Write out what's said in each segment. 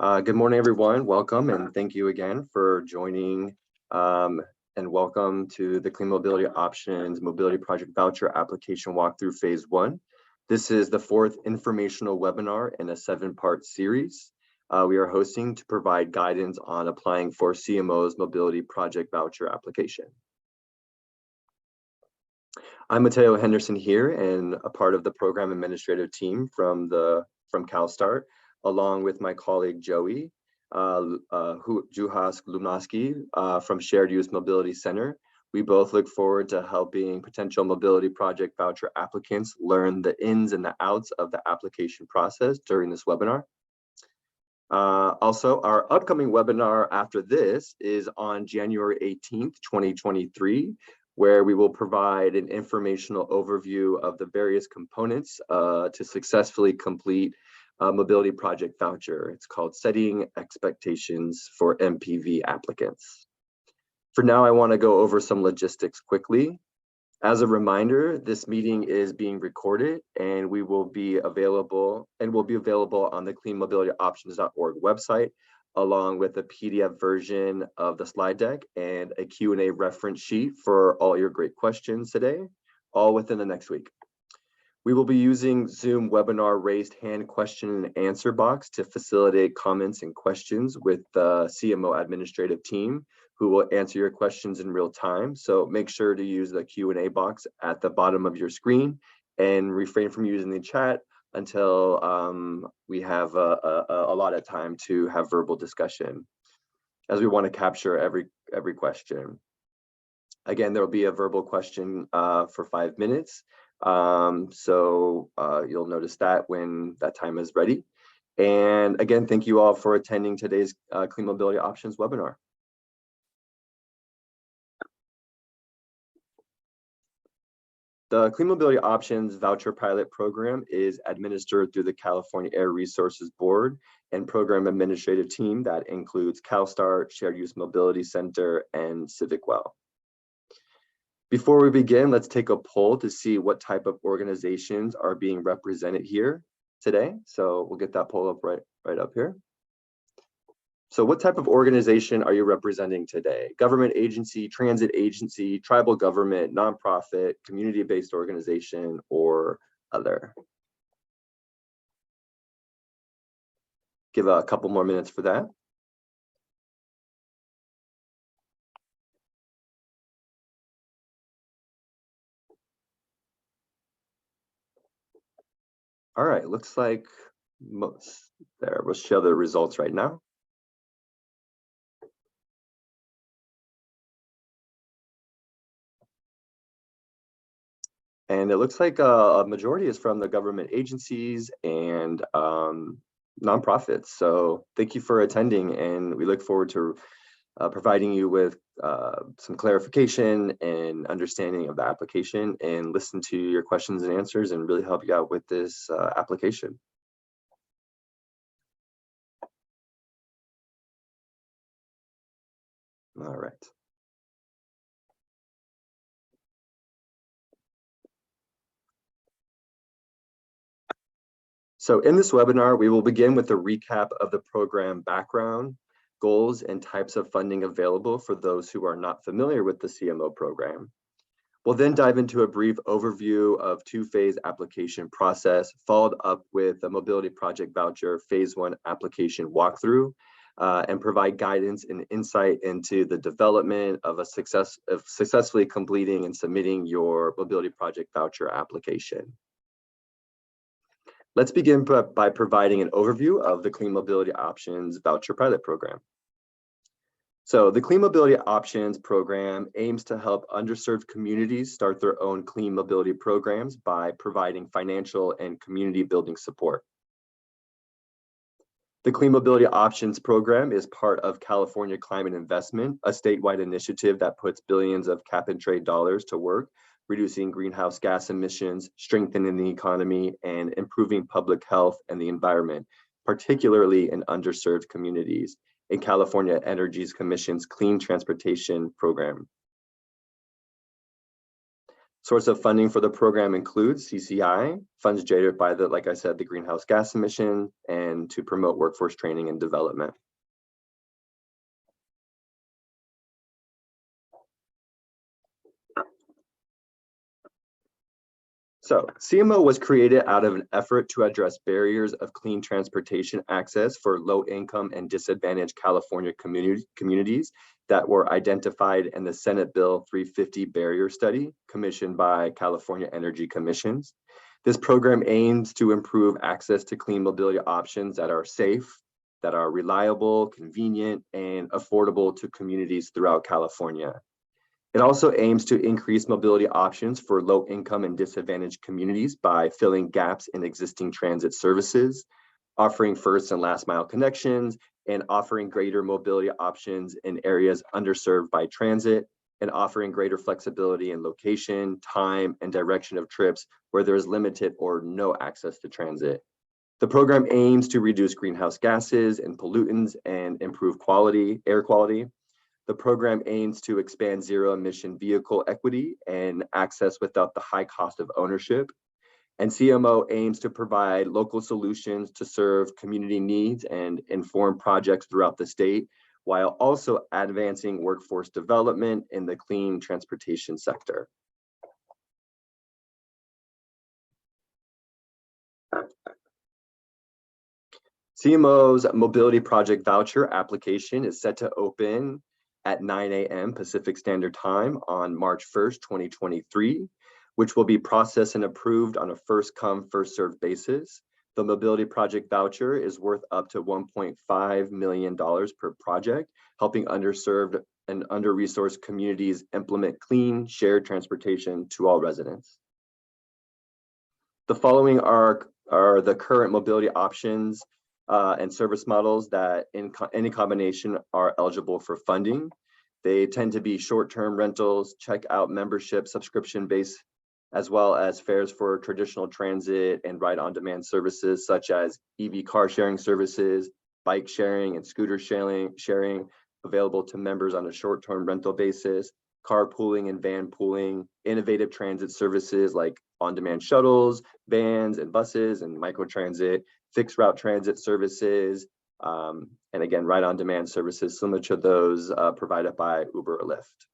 Good morning, everyone. Welcome, and thank you again for joining, and welcome to the Clean Mobility Options Mobility Project Voucher Application Walkthrough Phase 1. This is the fourth informational webinar in a 7-part series we are hosting to provide guidance on applying for CMO's Mobility Project Voucher application. I'm Mateo Henderson here and a part of the program administrative team from CalSTART, along with my colleague Joey Juhas Lunaski from Shared Use Mobility Center. We both look forward to helping potential Mobility Project Voucher applicants learn the ins and the outs of the application process during this webinar. Also, our upcoming webinar after this is on January 18th, 2023, where we will provide an informational overview of the various components to successfully complete Mobility Project Voucher. It's called Setting Expectations for MPV Applicants. For now, I want to go over some logistics quickly. As a reminder, this meeting is being recorded and will be available on the cleanmobilityoptions.org website, along with a PDF version of the slide deck and a Q&A reference sheet for all your great questions today, all within the next week. We will be using Zoom webinar raised hand question and answer box to facilitate comments and questions with the CMO administrative team, who will answer your questions in real time. So make sure to use the Q&A box at the bottom of your screen and refrain from using the chat until we have a lot of time to have verbal discussion, as we want to capture every question. Again, there will be a verbal question for 5 minutes. So you'll notice that when that time is ready. And again, thank you all for attending today's Clean Mobility Options webinar. The Clean Mobility Options Voucher Pilot Program is administered through the California Air Resources Board and Program Administrative Team that includes CalSTART, Shared Use Mobility Center, and CivicWell. Before we begin, let's take a poll to see what type of organizations are being represented here today. So we'll get that poll up right up here. So what type of organization are you representing today? Government agency, transit agency, tribal government, nonprofit, community-based organization, or other? Give a couple more minutes for that. All right, looks like most there. We'll show the results right now. And it looks like a majority is from the government agencies and nonprofits. So thank you for attending, and we look forward to providing you with some clarification and understanding of the application, and listen to your questions and answers and really help you out with this application. All right. So in this webinar, we will begin with a recap of the program background, goals, and types of funding available for those who are not familiar with the CMO program. We'll then dive into a brief overview of two-phase application process, followed up with a Mobility Project Voucher Phase 1 application walkthrough, and provide guidance and insight into the development of successfully completing and submitting your Mobility Project Voucher application. Let's begin by providing an overview of the Clean Mobility Options Voucher Pilot Program. So the Clean Mobility Options Program aims to help underserved communities start their own clean mobility programs by providing financial and community building support. The Clean Mobility Options Program is part of California Climate Investment, a statewide initiative that puts billions of cap and trade dollars to work, reducing greenhouse gas emissions, strengthening the economy, and improving public health and the environment, particularly in underserved communities, in California Energy Commission's Clean Transportation Program. Source of funding for the program includes CCI, funds generated by like I said, the greenhouse gas emission, and to promote workforce training and development. So CMO was created out of an effort to address barriers of clean transportation access for low-income and disadvantaged California communities that were identified in the Senate Bill 350 barrier study commissioned by California Energy Commissions. This program aims to improve access to clean mobility options that are safe, that are reliable, convenient, and affordable to communities throughout California. It also aims to increase mobility options for low-income and disadvantaged communities by filling gaps in existing transit services, offering first and last mile connections, and offering greater mobility options in areas underserved by transit, and offering greater flexibility in location, time, and direction of trips where there is limited or no access to transit. The program aims to reduce greenhouse gases and pollutants and improve air quality. The program aims to expand zero-emission vehicle equity and access without the high cost of ownership. And CMO aims to provide local solutions to serve community needs and inform projects throughout the state, while also advancing workforce development in the clean transportation sector. CMO's Mobility Project Voucher application is set to open at 9 a.m. Pacific Standard Time on March 1st, 2023, which will be processed and approved on a first come, first served basis. The Mobility Project Voucher is worth up to $1.5 million per project, helping underserved and under-resourced communities implement clean, shared transportation to all residents. The following are the current mobility options and service models that in any combination are eligible for funding. They tend to be short-term rentals, check-out membership, subscription-based, as well as fares for traditional transit and ride-on-demand services such as EV car sharing services, bike sharing and scooter sharing available to members on a short-term rental basis, carpooling and van pooling, innovative transit services like on-demand shuttles, vans and buses and microtransit, fixed route transit services, and again, ride-on-demand services similar to those provided by Uber or Lyft.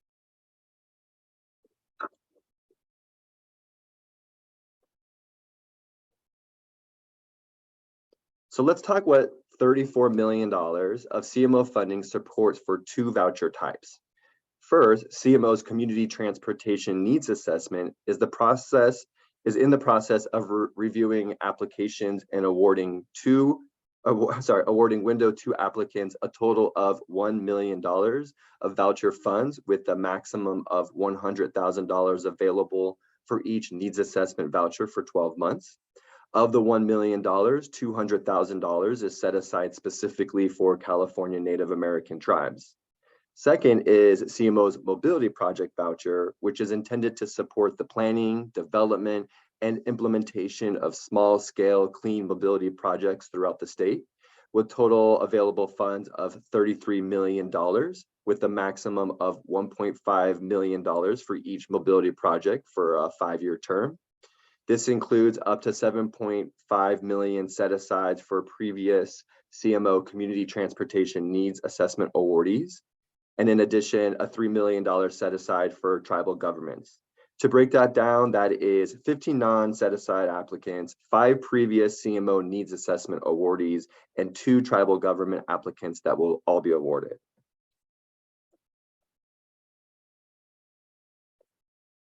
So let's talk what $34 million of CMO funding supports for two voucher types. First, CMO's Community Transportation Needs Assessment is in the process of reviewing applications and awarding window to applicants a total of $1 million of voucher funds with a maximum of $100,000 available for each needs assessment voucher for 12 months. Of the $1 million, $200,000 is set aside specifically for California Native American tribes. Second is CMO's Mobility Project Voucher, which is intended to support the planning, development, and implementation of small-scale clean mobility projects throughout the state, with total available funds of $33 million, with a maximum of $1.5 million for each mobility project for a 5-year term. This includes up to $7.5 million set aside for previous CMO Community Transportation Needs Assessment awardees, and in addition, a $3 million set aside for tribal governments. To break that down, that is 15 non-set aside applicants, 5 previous CMO Needs Assessment awardees, and 2 tribal government applicants that will all be awarded.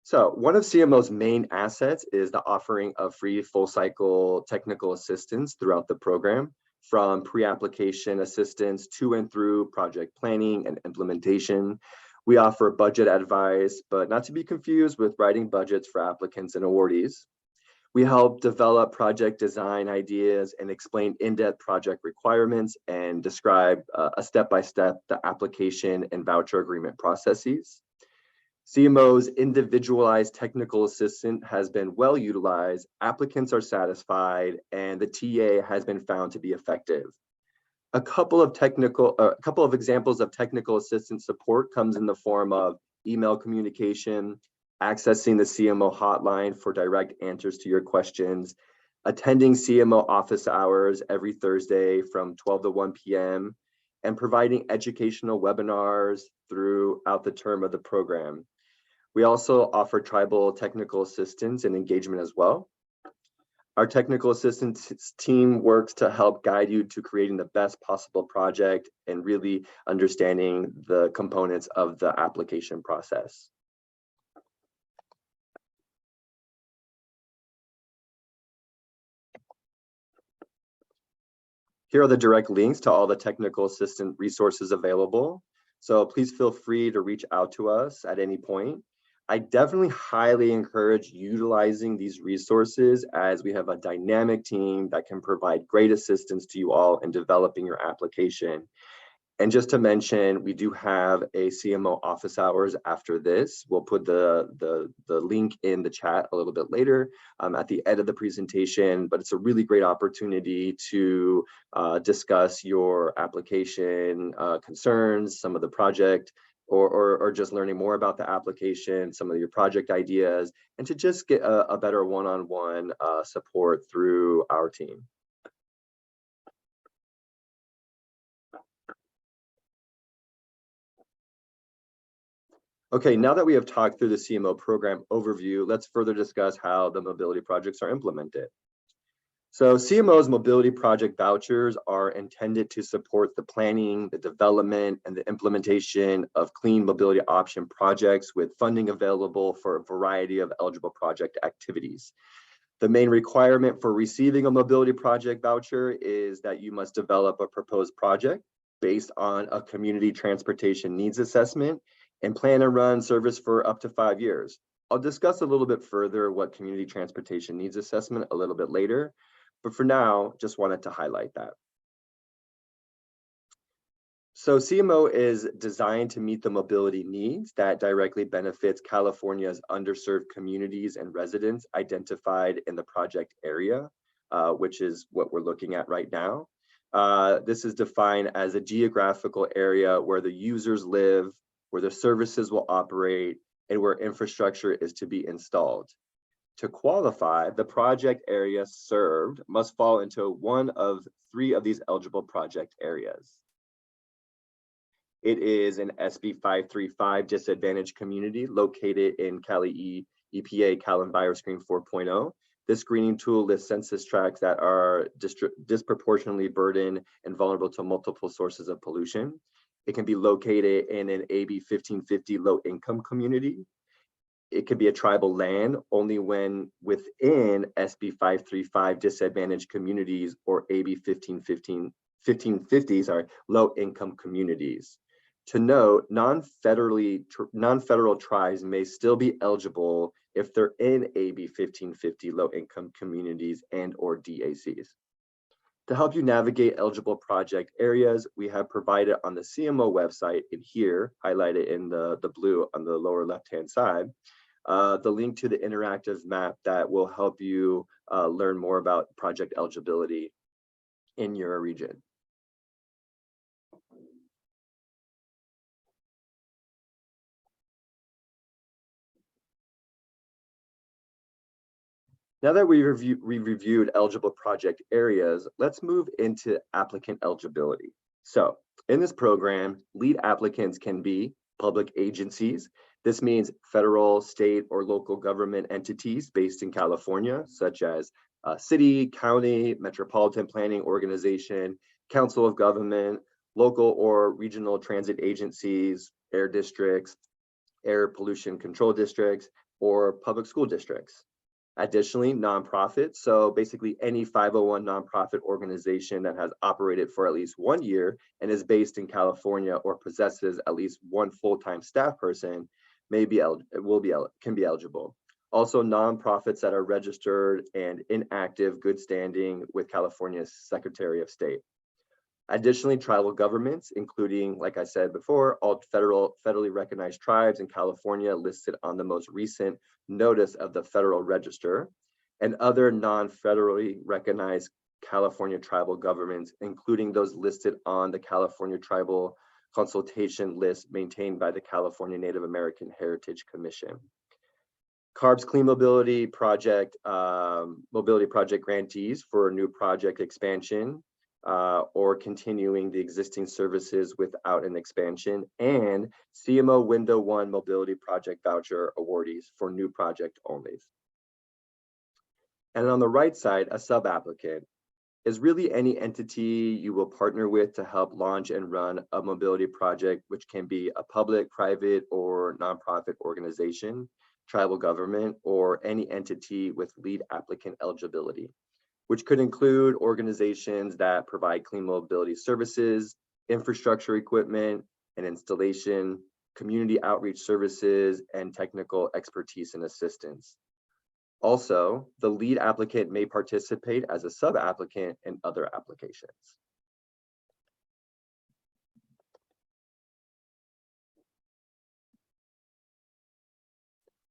So one of CMO's main assets is the offering of free full cycle technical assistance throughout the program, from pre-application assistance to and through project planning and implementation. We offer budget advice, but not to be confused with writing budgets for applicants and awardees. We help develop project design ideas and explain in-depth project requirements and describe a step-by-step the application and voucher agreement processes. CMO's individualized technical assistant has been well utilized, applicants are satisfied, and the TA has been found to be effective. A couple of examples of technical assistance support comes in the form of email communication, accessing the CMO hotline for direct answers to your questions, attending CMO office hours every Thursday from 12 to 1 p.m., and providing educational webinars throughout the term of the program. We also offer tribal technical assistance and engagement as well. Our technical assistance team works to help guide you to creating the best possible project and really understanding the components of the application process. Here are the direct links to all the technical assistant resources available. So please feel free to reach out to us at any point. I definitely highly encourage utilizing these resources as we have a dynamic team that can provide great assistance to you all in developing your application. And just to mention, we do have a CMO office hours after this. We'll put the link in the chat a little bit later at the end of the presentation, but it's a really great opportunity to discuss your application concerns, some of the project, or just learning more about the application, some of your project ideas, and to just get a better one-on-one support through our team. Okay, now that we have talked through the CMO program overview, let's further discuss how the mobility projects are implemented. So CMO's mobility project vouchers are intended to support the planning, the development, and the implementation of clean mobility option projects with funding available for a variety of eligible project activities. The main requirement for receiving a mobility project voucher is that you must develop a proposed project based on a community transportation needs assessment and plan and run service for up to 5 years. I'll discuss a little bit further what community transportation needs assessment a little bit later, but for now, just wanted to highlight that. So CMO is designed to meet the mobility needs that directly benefits California's underserved communities and residents identified in the project area, which is what we're looking at right now. This is defined as a geographical area where the users live, where the services will operate, and where infrastructure is to be installed. To qualify, the project area served must fall into one of 3 of these eligible project areas. It is an SB 535 disadvantaged community located in Cali EPA Cal EnviroScreen 4.0. This screening tool lists census tracts that are disproportionately burdened and vulnerable to multiple sources of pollution. It can be located in an AB 1550 low income community. It could be a tribal land only when within SB 535 disadvantaged communities or AB 1550s are low income communities. To note, non-federal tribes may still be eligible if they're in AB 1550 low income communities and or DACs. To help you navigate eligible project areas, we have provided on the CMO website in here, highlighted in the blue on the lower left-hand side, the link to the interactive map that will help you learn more about project eligibility in your region. Now that we reviewed eligible project areas, let's move into applicant eligibility. So in this program, lead applicants can be public agencies. This means federal, state, or local government entities based in California, such as city, county, metropolitan planning organization, council of government, local or regional transit agencies, air districts, air pollution control districts, or public school districts. Additionally, nonprofits, so basically any 501 nonprofit organization that has operated for at least 1 year and is based in California or possesses at least 1 full-time staff person can be eligible. Also, nonprofits that are registered and in active good standing with California's Secretary of State. Additionally, tribal governments, including, like I said before, all federally recognized tribes in California listed on the most recent notice of the Federal Register, and other non-federally recognized California tribal governments, including those listed on the California Tribal Consultation List maintained by the California Native American Heritage Commission. CARB's Clean Mobility Project grantees for new project expansion or continuing the existing services without an expansion, and CMO Window 1 Mobility Project Voucher awardees for new project only. And on the right side, a sub-applicant is really any entity you will partner with to help launch and run a mobility project, which can be a public, private, or nonprofit organization, tribal government, or any entity with lead applicant eligibility, which could include organizations that provide clean mobility services, infrastructure equipment and installation, community outreach services, and technical expertise and assistance. Also, the lead applicant may participate as a sub-applicant in other applications.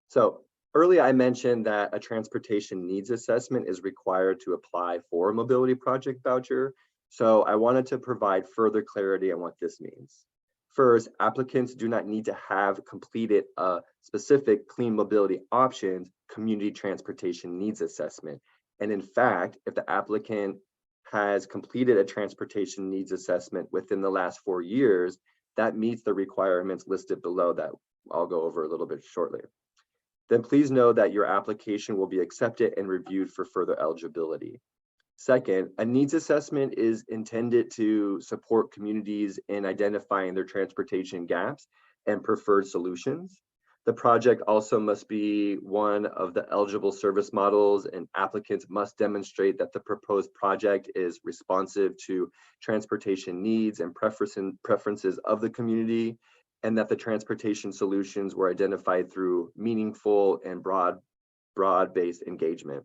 So earlier I mentioned that a transportation needs assessment is required to apply for a mobility project voucher. So I wanted to provide further clarity on what this means. First, applicants do not need to have completed a specific clean mobility options community transportation needs assessment. And in fact, if the applicant has completed a transportation needs assessment within the last 4 years, that meets the requirements listed below that I'll go over a little bit shortly. Then please know that your application will be accepted and reviewed for further eligibility. Second, a needs assessment is intended to support communities in identifying their transportation gaps and preferred solutions. The project also must be one of the eligible service models, and applicants must demonstrate that the proposed project is responsive to transportation needs and preferences of the community, and that the transportation solutions were identified through meaningful and broad-based engagement.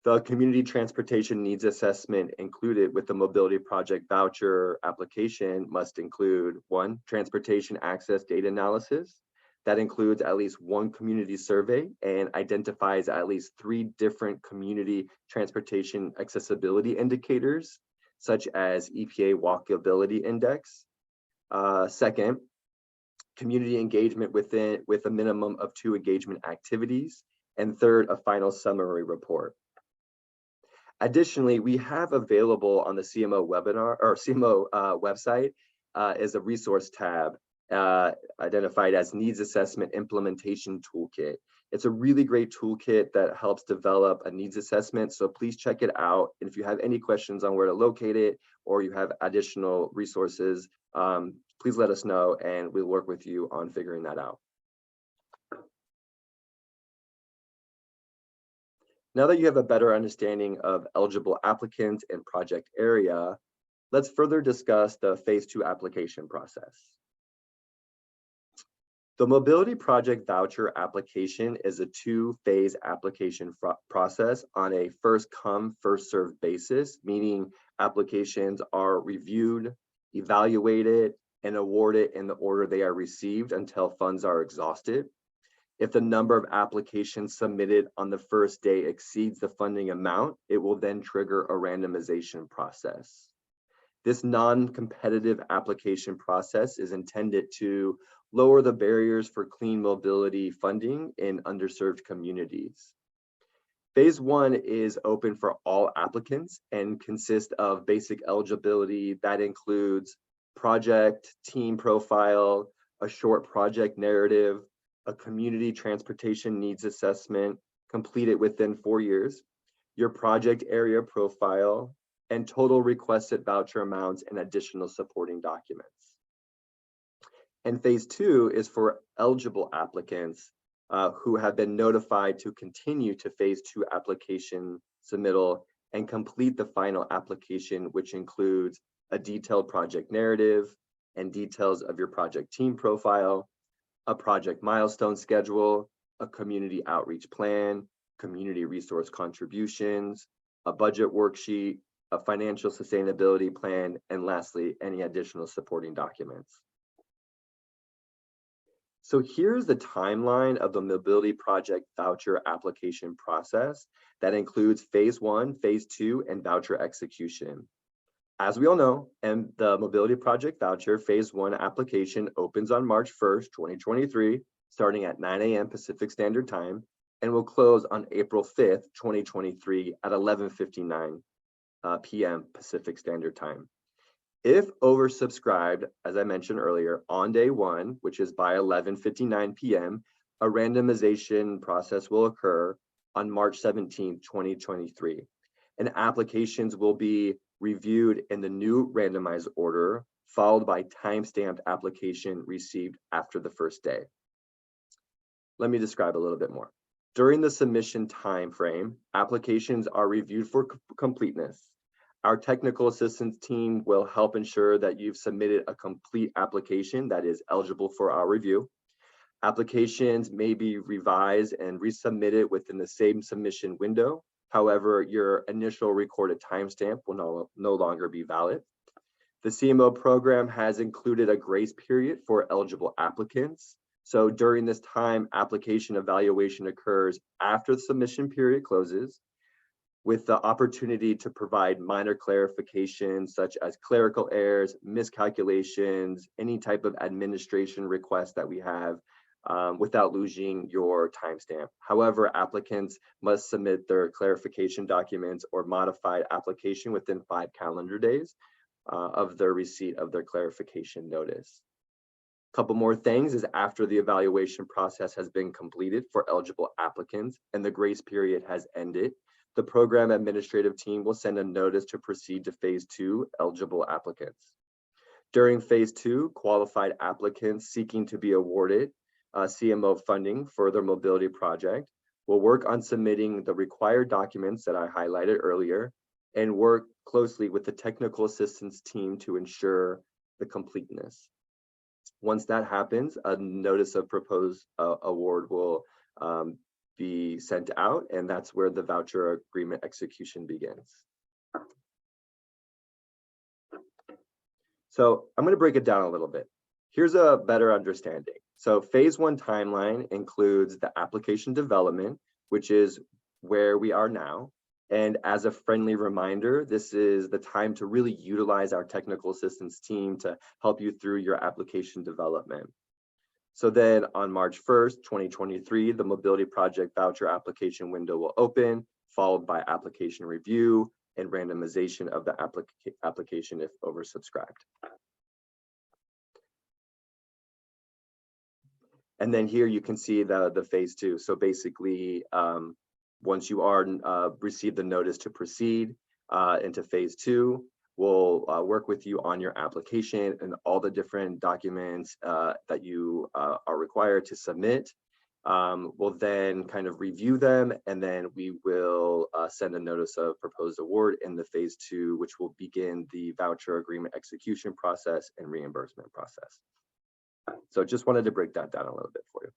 The community transportation needs assessment included with the mobility project voucher application must include 1, transportation access data analysis. That includes at least 1 community survey and identifies at least 3 different community transportation accessibility indicators, such as EPA Walkability Index. Second, community engagement with a minimum of 2 engagement activities. And third, a final summary report. Additionally, we have available on the CMO webinar or CMO website is a resource tab identified as Needs Assessment Implementation Toolkit. It's a really great toolkit that helps develop a needs assessment, so please check it out. And if you have any questions on where to locate it or you have additional resources, please let us know and we'll work with you on figuring that out. Now that you have a better understanding of eligible applicants and project area, let's further discuss the phase 2 application process. The Mobility Project Voucher application is a 2-phase application process on a first-come, first-served basis, meaning applications are reviewed, evaluated, and awarded in the order they are received until funds are exhausted. If the number of applications submitted on the first day exceeds the funding amount, it will then trigger a randomization process. This non-competitive application process is intended to lower the barriers for clean mobility funding in underserved communities. Phase 1 is open for all applicants and consists of basic eligibility that includes project, team profile, a short project narrative, a community transportation needs assessment completed within 4 years, your project area profile, and total requested voucher amounts and additional supporting documents. And phase 2 is for eligible applicants who have been notified to continue to phase 2 application submittal and complete the final application, which includes a detailed project narrative and details of your project team profile, a project milestone schedule, a community outreach plan, community resource contributions, a budget worksheet, a financial sustainability plan, and lastly, any additional supporting documents. So here's the timeline of the Mobility Project Voucher application process that includes phase 1, phase 2, and voucher execution. As we all know, and the Mobility Project Voucher phase 1 application opens on March 1st, 2023, starting at 9 a.m. Pacific Standard Time and will close on April 5th, 2023 at 11:59 p.m. Pacific Standard Time. If oversubscribed, as I mentioned earlier, on day one, which is by 11:59 p.m., a randomization process will occur on March 17th, 2023. And applications will be reviewed in the new randomized order, followed by time-stamped application received after the first day. Let me describe a little bit more. During the submission time frame, applications are reviewed for completeness. Our technical assistance team will help ensure that you've submitted a complete application that is eligible for our review. Applications may be revised and resubmitted within the same submission window. However, your initial recorded timestamp will no longer be valid. The CMO program has included a grace period for eligible applicants. So during this time, application evaluation occurs after the submission period closes, with the opportunity to provide minor clarifications such as clerical errors, miscalculations, any type of administration requests that we have without losing your timestamp. However, applicants must submit their clarification documents or modified application within 5 calendar days of the receipt of their clarification notice. A couple more things is after the evaluation process has been completed for eligible applicants and the grace period has ended, the program administrative team will send a notice to proceed to phase 2 eligible applicants. During phase 2, qualified applicants seeking to be awarded CMO funding for their mobility project will work on submitting the required documents that I highlighted earlier and work closely with the technical assistance team to ensure the completeness. Once that happens, a notice of proposed award will be sent out, and that's where the voucher agreement execution begins. So I'm going to break it down a little bit. Here's a better understanding. So phase 1 timeline includes the application development, which is where we are now. And as a friendly reminder, this is the time to really utilize our technical assistance team to help you through your application development. So then on March 1st, 2023, the Mobility Project Voucher application window will open, followed by application review and randomization of the application if oversubscribed. And then here you can see the phase 2. So basically, once you are receive the notice to proceed into phase 2, we'll work with you on your application and all the different documents that you are required to submit. We'll then kind of review them, and then we will send a notice of proposed award in the phase 2, which will begin the voucher agreement execution process and reimbursement process. So just wanted to break that down a little bit for you.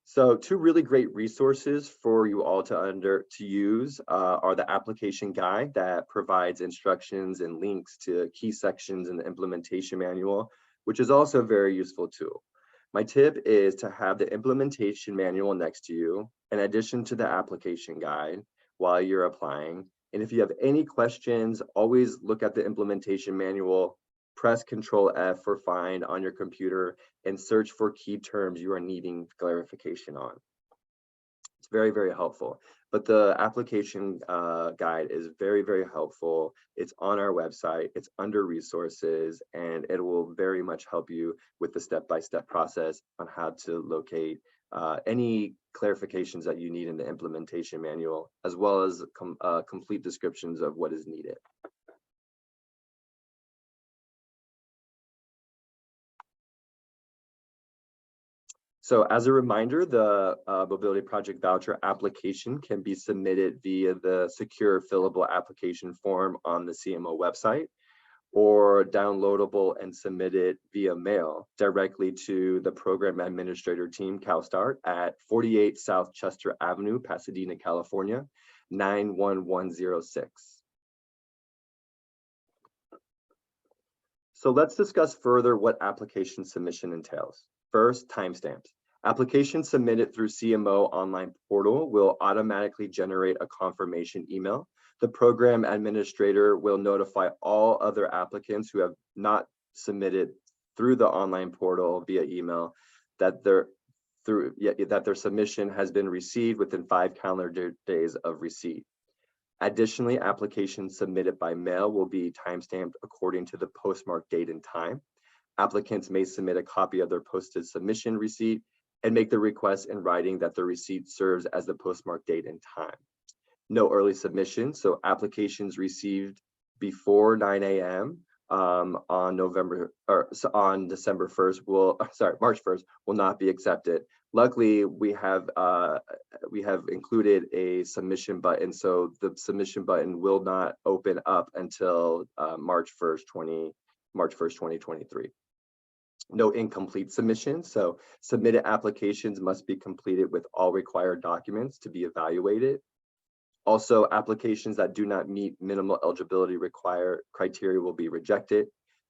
So 2 really great resources for you all to use are the application guide that provides instructions and links to key sections in the implementation manual, which is also a very useful tool. My tip is to have the implementation manual next to you in addition to the application guide while you're applying. And if you have any questions, always look at the implementation manual, press Control F for find on your computer, and search for key terms you are needing clarification on. It's very, very helpful. But the application guide is very, very helpful. It's on our website, it's under resources, and it will very much help you with the step-by-step process on how to locate any clarifications that you need in the implementation manual, as well as complete descriptions of what is needed. So as a reminder, the Mobility Project Voucher application can be submitted via the secure fillable application form on the CMO website, or downloadable and submitted via mail directly to the program administrator team, CalSTART, at 48 South Chester Avenue, Pasadena, California, 91106. So let's discuss further what application submission entails. First, timestamps. Applications submitted through CMO online portal will automatically generate a confirmation email. The program administrator will notify all other applicants who have not submitted through the online portal via email that their submission has been received within 5 calendar days of receipt. Additionally, applications submitted by mail will be timestamped according to the postmark date and time. Applicants may submit a copy of their posted submission receipt and make the request in writing that the receipt serves as the postmark date and time. No early submission, so applications received before 9 a.m. On December 1st March 1st will not be accepted. Luckily, we have included a submission button, so the submission button will not open up until March 1st, 2023. No incomplete submissions, so submitted applications must be completed with all required documents to be evaluated. Also, applications that do not meet minimal eligibility criteria will be rejected.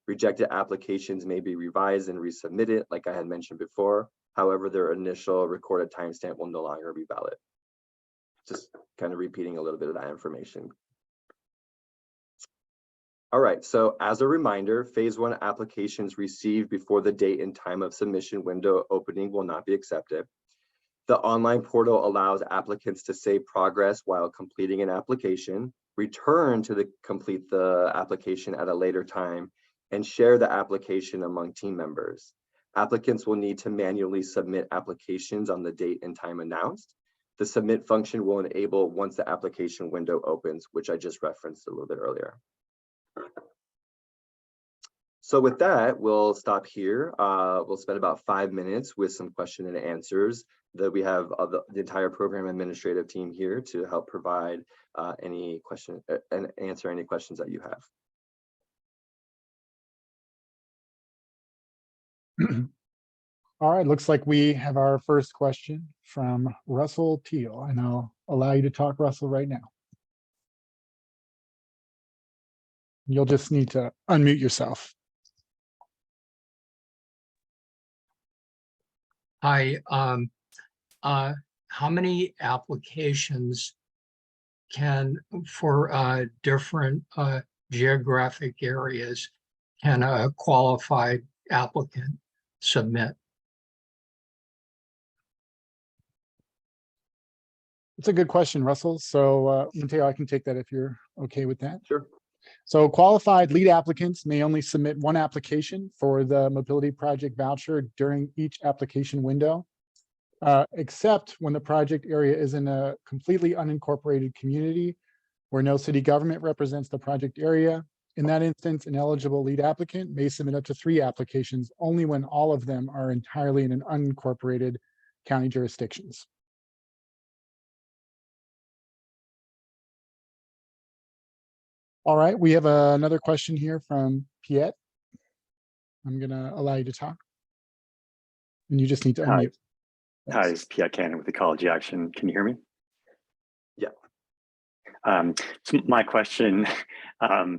Rejected applications may be revised and resubmitted, like I had mentioned before. However, their initial recorded timestamp will no longer be valid. Just kind of repeating a little bit of that information. All right, so as a reminder, phase 1 applications received before the date and time of submission window opening will not be accepted. The online portal allows applicants to save progress while completing an application, return to complete the application at a later time, and share the application among team members. Applicants will need to manually submit applications on the date and time announced. The submit function will enable once the application window opens, which I just referenced a little bit earlier. So with that, we'll stop here. We'll spend about 5 minutes with some question and answers that we have the entire program administrative team here to help provide any question and answer any questions that you have. All right, looks like we have our first question from Russell Teal, and I'll allow you to talk, Russell, right now. You'll just need to unmute yourself. Hi, how many applications for different geographic areas can a qualified applicant submit? It's a good question, Russell. So Mateo, I can take that if you're okay with that. Sure. So qualified lead applicants may only submit 1 application for the Mobility Project Voucher during each application window, except when the project area is in a completely unincorporated community where no city government represents the project area. In that instance, an eligible lead applicant may submit up to 3 applications only when all of them are entirely in an unincorporated county jurisdictions. All right, we have another question here from Piet. I'm gonna allow you to talk. And you just need to unmute. Hi, it's Piet Cannon with Ecology Action. Can you hear me? Yeah. So my question, I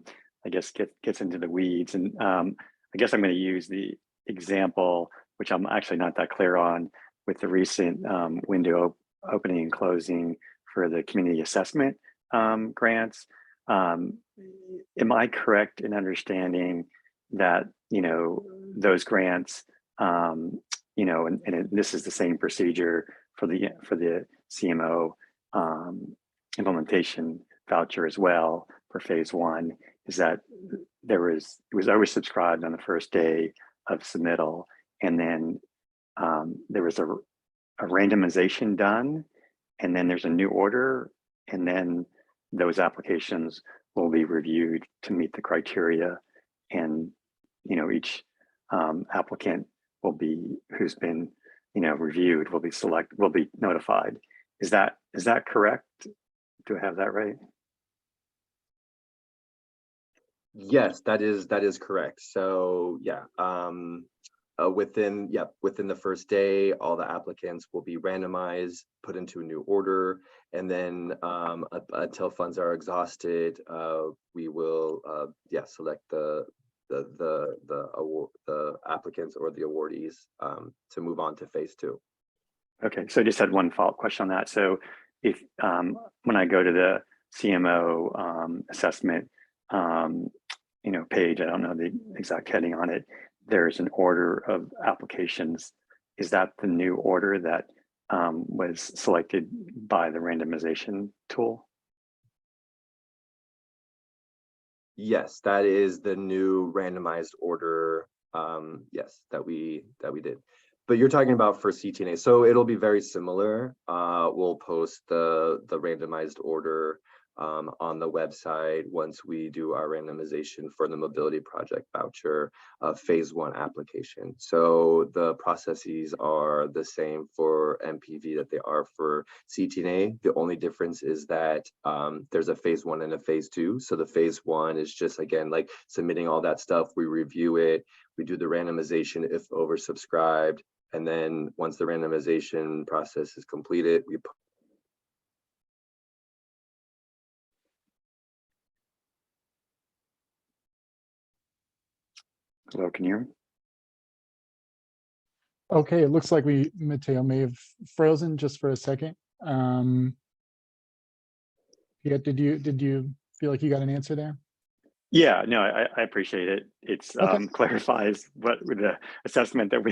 guess, gets into the weeds. And I guess I'm going to use the example, which I'm actually not that clear on, with the recent window opening and closing for the community assessment grants. Am I correct in understanding that, those grants, and this is the same procedure for the CMO implementation voucher as well for phase 1, is that it was always subscribed on the first day of submittal, and then there was a randomization done, and then there's a new order, and then those applications will be reviewed to meet the criteria, and each applicant who's been reviewed will be notified. Is that correct? Do I have that right? Yes, that is correct. So yeah, within the first day, all the applicants will be randomized, put into a new order, and then until funds are exhausted, we will select the applicants or the awardees to move on to phase 2. Okay, so I just had one follow-up question on that. So if when I go to the CMO assessment page, I don't know the exact heading on it, there's an order of applications. Is that the new order that was selected by the randomization tool? Yes, that is the new randomized order. Yes, that we did. But you're talking about for CTNA, so it'll be very similar. We'll post the randomized order on the website once we do our randomization for the Mobility Project Voucher phase 1 application. So the processes are the same for MPV that they are for CTNA. The only difference is that there's a phase 1 and a phase 2. So the phase 1 is just, again, like submitting all that stuff. We review it, we do the randomization if oversubscribed, and then once the randomization process is completed, we Hello, can you hear me? Okay, it looks like Matteo may have frozen just for a second. Yeah, did you feel like you got an answer there? Yeah, no, I appreciate it. It's Okay. clarifies what the assessment that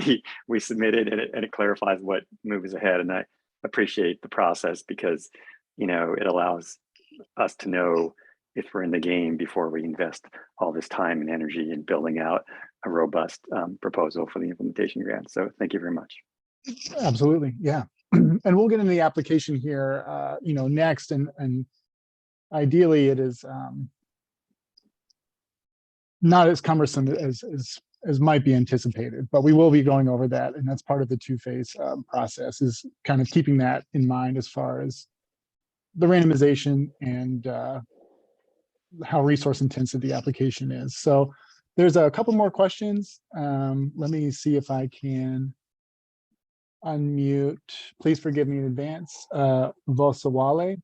we submitted, and it clarifies what moves ahead. And I appreciate the process because, it allows us to know if we're in the game before we invest all this time and energy in building out a robust proposal for the implementation grant. So thank you very much. Absolutely, yeah. And we'll get into the application here, next, and ideally it is not as cumbersome as might be anticipated, but we will be going over that, and that's part of the two-phase process, is kind of keeping that in mind as far as the randomization and how resource intensive the application is. So there's a couple more questions. Let me see if I can unmute. Please forgive me in advance. Vosawale.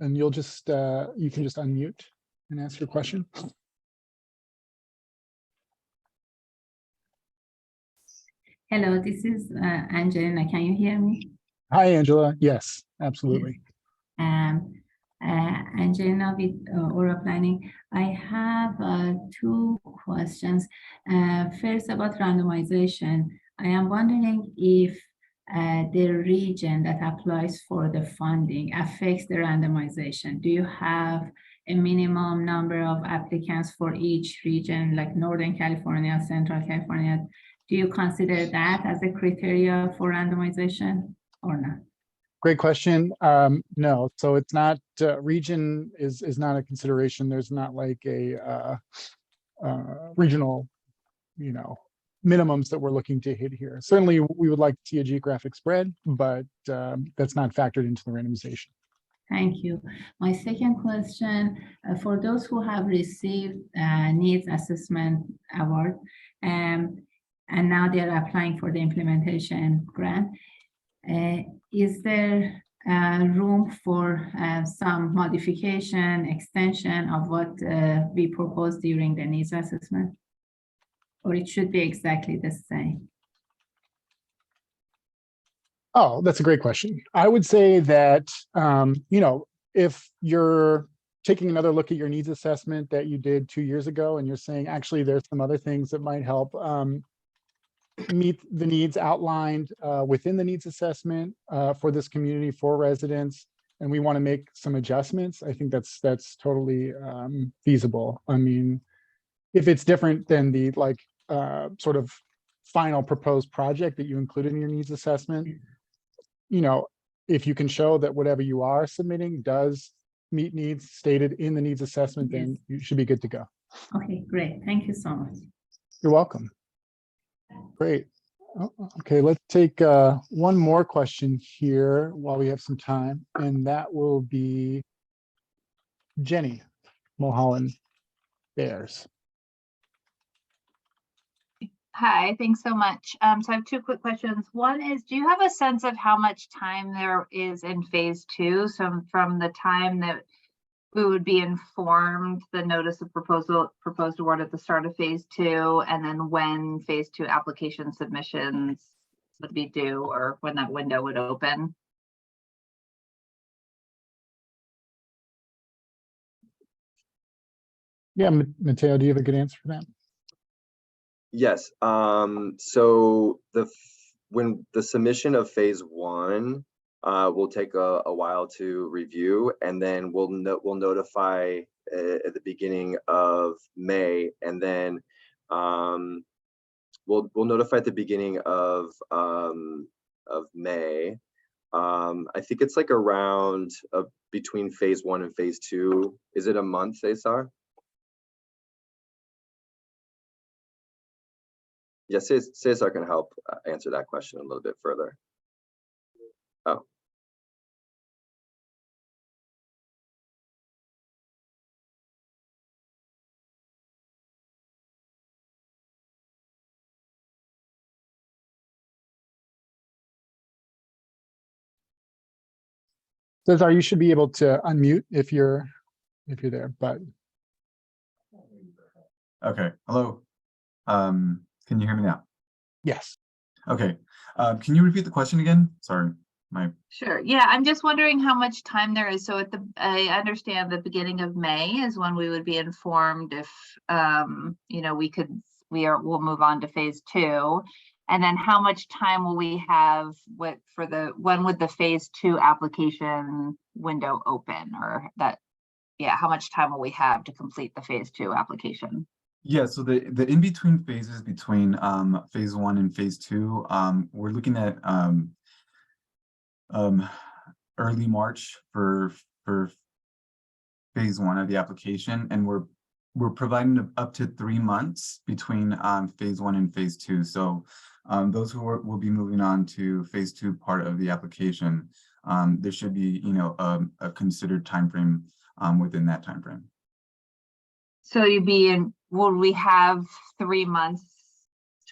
And you can just unmute and ask your question. Hello, this is Angelina. Can you hear me? Hi, Angela. Yes, absolutely. Angelina with Aura Planning. I have 2 questions. First, about randomization. I am wondering if the region that applies for the funding affects the randomization. Do you have a minimum number of applicants for each region, like Northern California, Central California? Do you consider that as a criteria for randomization or not? Great question. No, so it's not, region is not a consideration. There's not like a regional, minimums that we're looking to hit here. Certainly, we would like to see a geographic spread, but that's not factored into the randomization. Thank you. My second question, for those who have received needs assessment award, and now they are applying for the implementation grant, is there room for some modification, extension of what we proposed during the needs assessment? Or it should be exactly the same? Oh, that's a great question. I would say that, if you're taking another look at your needs assessment that you did 2 years ago, and you're saying, actually, there's some other things that might help meet the needs outlined within the needs assessment for this community, for residents, and we want to make some adjustments, I think that's totally feasible. I mean, if it's different than the sort of final proposed project that you included in your needs assessment, if you can show that whatever you are submitting does meet needs stated in the needs assessment, then you should be good to go. Okay, great. Thank you so much. You're welcome. Great. Okay, let's take one more question here while we have some time, and that will be Jenny Mulholland Bears. Hi, thanks so much. So I have 2 quick questions. One is, do you have a sense of how much time there is in phase 2? So from the time that we would be informed the notice of proposed award at the start of phase 2, and then when phase 2 application submissions would be due, or when that window would open? Yeah, Matteo, do you have a good answer for that? Yes, so when the submission of phase one will take a while to review, and then we'll notify at the beginning of May, and then we'll notify at the beginning of May. I think it's like around between phase one and phase two. Is it a month, Cesar? Yes, Cesar can help answer that question a little bit further. Oh. Cesar, you should be able to unmute if you're there, but Okay, hello. Can you hear me now? yes. Okay, can you repeat the question again? Sorry, Sure. Yeah, I'm just wondering how much time there is. So I understand the beginning of May is when we would be informed if, you know, we'll move on to phase two. And then how much time will we have when would the phase two application window open, or how much time will we have to complete the phase two application? yeah, so the in-between phases between phase one and phase two, we're looking at early March for phase one of the application, and we're providing up to 3 months between phase one and phase two. So those who will be moving on to phase two part of the application, there should be, you know, a considered time frame within that time frame. So will we have 3 months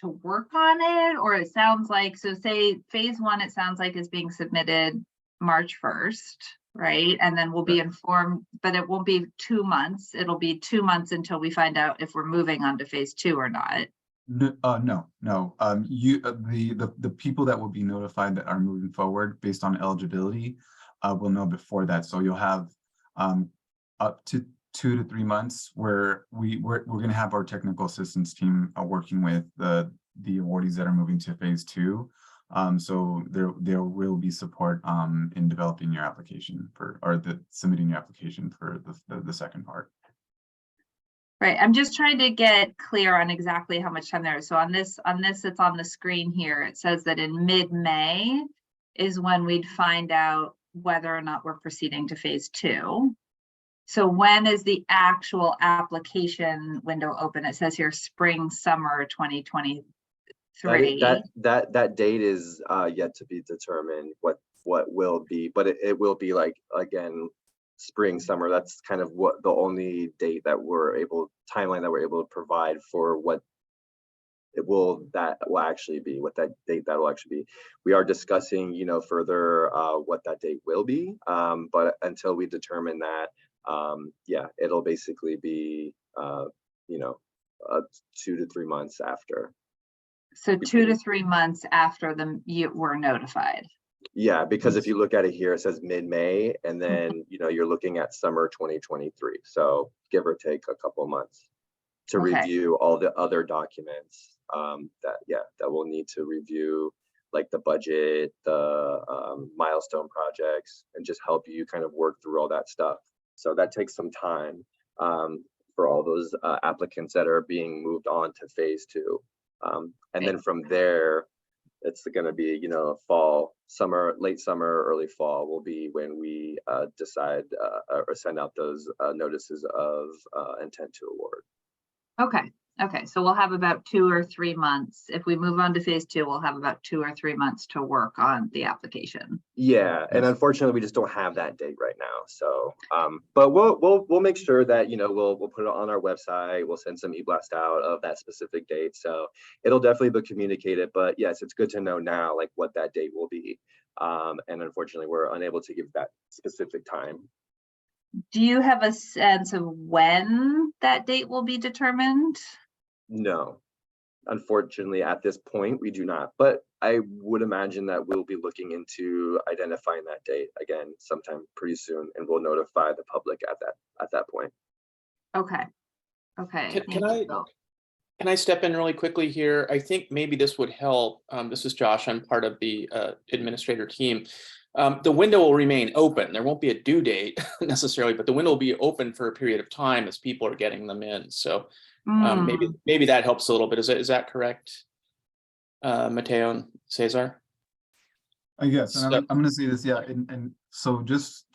to work on it? Or it sounds like, so say phase one, it sounds like is being submitted March 1st, right? And then we'll be informed, but it won't be 2 months. It'll be 2 months until we find out if we're moving on to phase two or not. No. The people that will be notified that are moving forward based on eligibility will know before that. So you'll have up to 2 to 3 months where we're going to have our technical assistance team working with the awardees that are moving to phase two. So there will be support in developing your application submitting your application for the second part. Right, I'm just trying to get clear on exactly how much time there is. So on this, it's on the screen here. It says that in mid-May is when we'd find out whether or not we're proceeding to phase two. So when is the actual application window open? It says here spring, summer 2023. That date is yet to be determined what will be, but it will be like, again, spring, summer. That's kind of what the only date that timeline that we're able to provide for what that will actually be, what that date that will actually be. We are discussing, you know, further what that date will be, but until we determine that, yeah, it'll basically be, you know, 2 to 3 months after. So 2 to 3 months after you were notified. Yeah, because if you look at it here, it says mid-May, and then, you know, you're looking at summer 2023. So give or take a couple of months to review all the other documents that we'll need to review, like the budget, the milestone projects, and just help you kind of work through all that stuff. So that takes some time for all those applicants that are being moved on to phase two. And then from there, it's going to be, you know, fall, summer, late summer, early fall will be when we decide or send out those notices of intent to award. Okay, so we'll have about 2 or 3 months. If we move on to phase two, we'll have about 2 or 3 months to work on the application. Yeah, and unfortunately, we just don't have that date right now. So, but we'll make sure that, you know, we'll put it on our website. We'll send some e-blast out of that specific date. So it'll definitely be communicated. But yes, it's good to know now, like, what that date will be. And unfortunately, we're unable to give that specific time. Do you have a sense of when that date will be determined? No, unfortunately, at this point, we do not. But I would imagine that we'll be looking into identifying that date again sometime pretty soon, and we'll notify the public at that point. Okay. Okay, Can thank I- you. Can I step in really quickly here? I think maybe this would help. This is Josh. I'm part of the administrator team. The window will remain open. There won't be a due date necessarily, but the window will be open for a period of time as people are getting them in. So maybe that helps a little bit. Is that correct, Mateo and Cesar? Yes, and So- I'm going to say this, yeah, and so just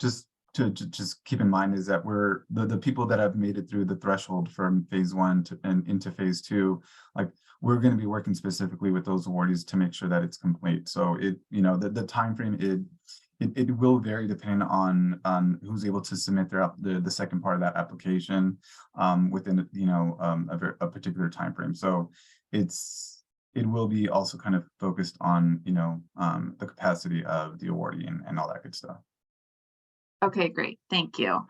to just keep in mind is that we're the people that have made it through the threshold from phase 1 and into phase 2, like we're going to be working specifically with those awardees to make sure that it's complete. So it, you know, the time frame it will vary depending on who's able to submit the second part of that application within, you know, a particular time frame. So it will be also kind of focused on, you know, the capacity of the awardee and all that good stuff. Okay, great. Thank you.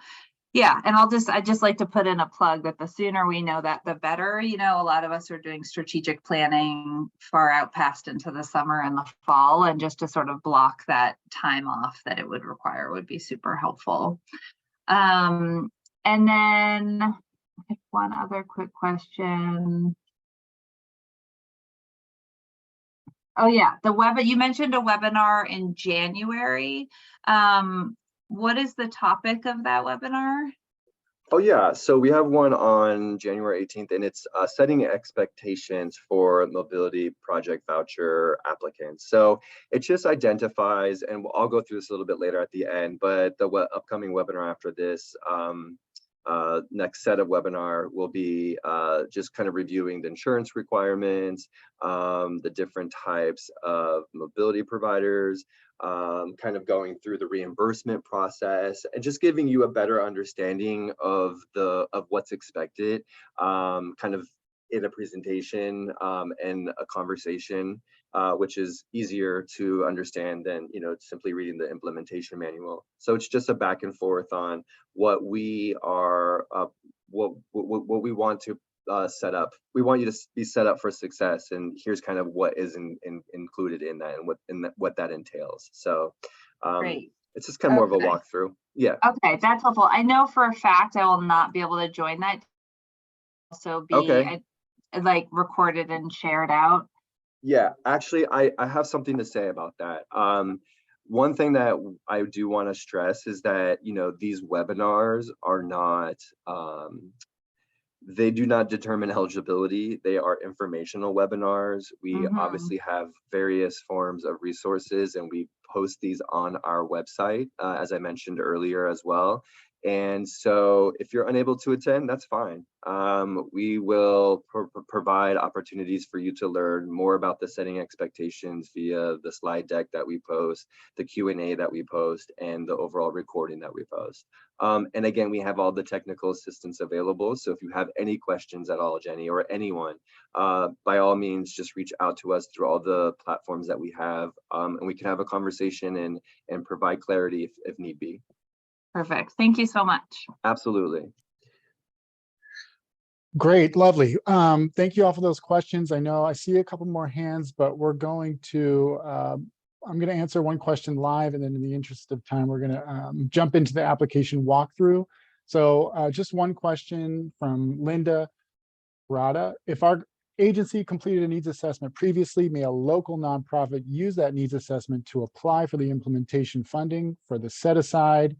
Yeah, and I'd just like to put in a plug that the sooner we know that, the better. You know, a lot of us are doing strategic planning far out past into the summer and the fall, and just to sort of block that time off that it would require would be super helpful. And then I have one other quick question. Oh yeah, you mentioned a webinar in January. What is the topic of that webinar? Oh yeah, so we have one on January 18th, and it's setting expectations for Mobility Project Voucher applicants. So it just identifies, and I'll go through this a little bit later at the end, but the upcoming webinar after this, next set of webinar will be just kind of reviewing the insurance requirements, the different types of mobility providers, kind of going through the reimbursement process, and just giving you a better understanding of what's expected, kind of in a presentation and a conversation, which is easier to understand than, you know, simply reading the implementation manual. So it's just a back and forth on what we are, what we want to set up. We want you to be set up for success, and here's kind of what is included in that, and what that entails. So Great. it's just kind of more of a Okay. walkthrough. Yeah. Okay, that's helpful. I know for a fact I will not be able to join that. Also be Okay. like recorded and shared out. Yeah, actually, I have something to say about that. One thing that I do want to stress is that, you know, these webinars are not, they do not determine eligibility. They are informational webinars. We obviously have various forms of resources, and we post these on our website, as I mentioned earlier as well. And so if you're unable to attend, that's fine. We will provide opportunities for you to learn more about the setting expectations via the slide deck that we post, the Q&A that we post, and the overall recording that we post. And again, we have all the technical assistance available. So if you have any questions at all, Jenny, or anyone, by all means, just reach out to us through all the platforms that we have, and we can have a conversation and provide clarity if need be. Perfect. Thank you so much. Absolutely. Great, lovely. Thank you all for those questions. I know I see a couple more hands, but we're going to, I'm going to answer one question live, and then in the interest of time, we're going to jump into the application walkthrough. So just one question from Linda Rada. If our agency completed a needs assessment previously, may a local nonprofit use that needs assessment to apply for the implementation funding for the set aside?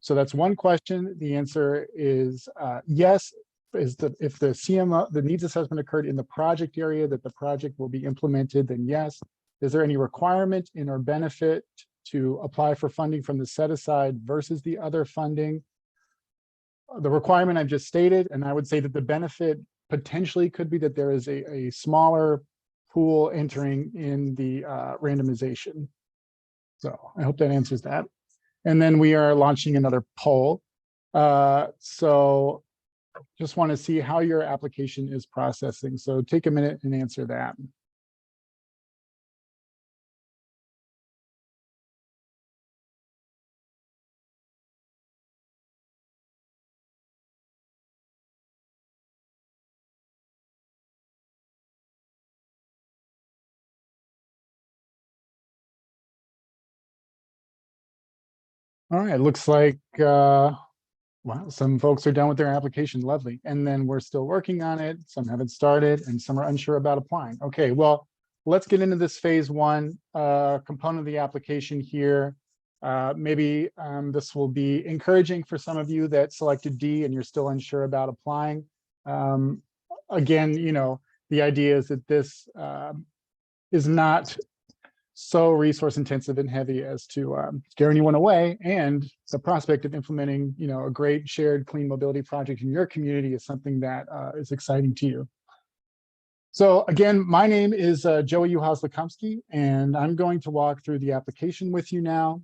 So that's one question. The answer is yes. If the CMO, the needs assessment occurred in the project area that the project will be implemented, then yes. Is there any requirement in or benefit to apply for funding from the set aside versus the other funding? The requirement I've just stated, and I would say that the benefit potentially could be that there is a smaller pool entering in the randomization. So I hope that answers that. And then we are launching another poll. So just want to see how your application is processing. So take a minute and answer that. All right, looks like Wow, some folks are done with their application, lovely. And then we're still working on it. Some haven't started and some are unsure about applying. Okay, well, let's get into this phase one component of the application here. Maybe this will be encouraging for some of you that selected D and you're still unsure about applying. Again, you know, the idea is that this is not so resource intensive and heavy as to scare anyone away, and the prospect of implementing, you know, a great shared clean mobility project in your community is something that is exciting to you. So again, my name is Joey Uhas-Lekumsky, and I'm going to walk through the application with you now.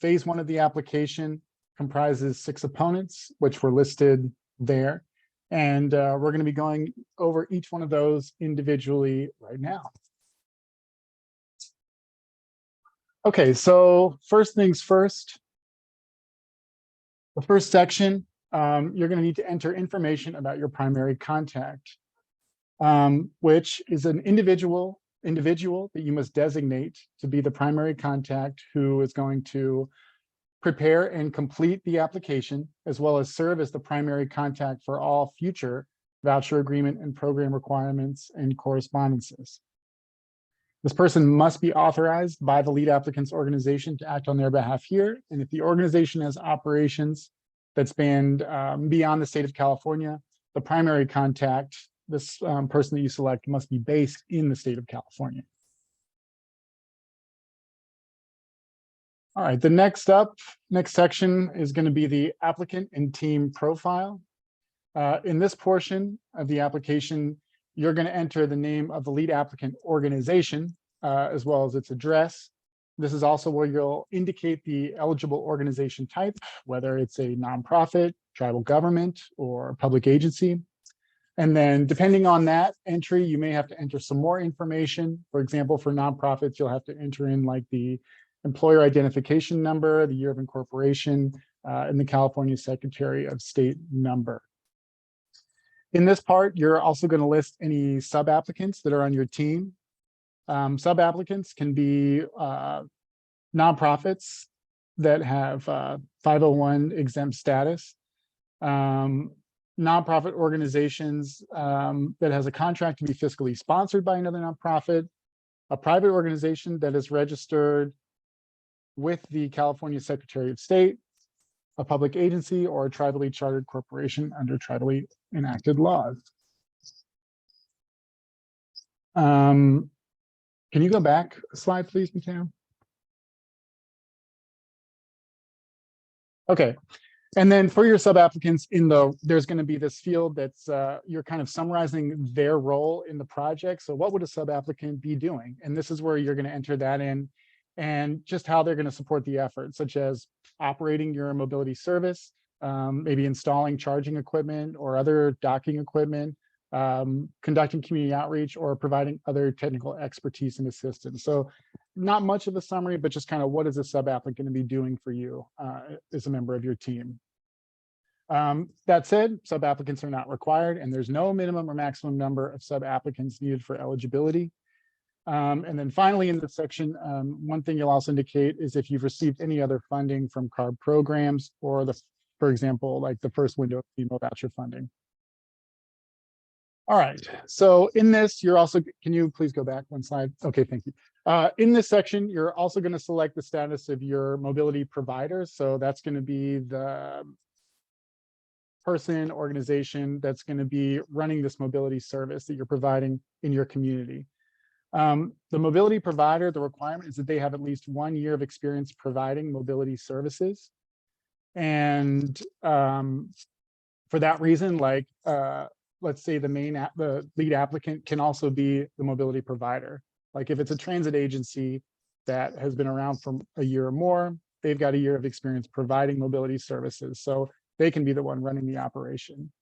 Phase one of the application comprises 6 opponents, which were listed there. And we're going to be going over each one of those individually right now. Okay, so first things first. The first section, you're going to need to enter information about your primary contact, which is an individual that you must designate to be the primary contact who is going to prepare and complete the application, as well as serve as the primary contact for all future voucher agreement and program requirements and correspondences. This person must be authorized by the lead applicant's organization to act on their behalf here. And if the organization has operations that span beyond the state of California, the primary contact, this person that you select, must be based in the state of California. All right, the next section is going to be the applicant and team profile. In this portion of the application, you're going to enter the name of the lead applicant organization, as well as its address. This is also where you'll indicate the eligible organization type, whether it's a nonprofit, tribal government, or public agency. And then depending on that entry, you may have to enter some more information. For example, for nonprofits, you'll have to enter in like the employer identification number, the year of incorporation, and the California Secretary of State number. In this part, you're also going to list any sub-applicants that are on your team. Sub-applicants can be nonprofits that have 501 exempt status, nonprofit organizations that has a contract to be fiscally sponsored by another nonprofit, a private organization that is registered with the California Secretary of State, a public agency, or a tribally chartered corporation under tribally enacted laws. Can you go back a slide, please, Mateo? Okay. And then for your sub-applicants there's going to be this field that's you're kind of summarizing their role in the project. So what would a sub-applicant be doing? And this is where you're going to enter that in, and just how they're going to support the effort, such as operating your mobility service, maybe installing charging equipment or other docking equipment, conducting community outreach, or providing other technical expertise and assistance. So not much of a summary, but just kind of what is a sub-applicant going to be doing for you as a member of your team. That said, sub-applicants are not required, and there's no minimum or maximum number of sub-applicants needed for eligibility. And then finally, in this section, one thing you'll also indicate is if you've received any other funding from CARB programs, or for example, like the first window of CMO voucher funding. All right, so in this, you're also, can you please go back one slide? Okay, thank you. In this section, you're also going to select the status of your mobility provider. So that's going to be the person, organization that's going to be running this mobility service that you're providing in your community. The mobility provider, the requirement is that they have at least 1 year of experience providing mobility services. And for that reason, like, let's say the lead applicant can also be the mobility provider. Like if it's a transit agency that has been around for a year or more, they've got a year of experience providing mobility services. So they can be the one running the operation.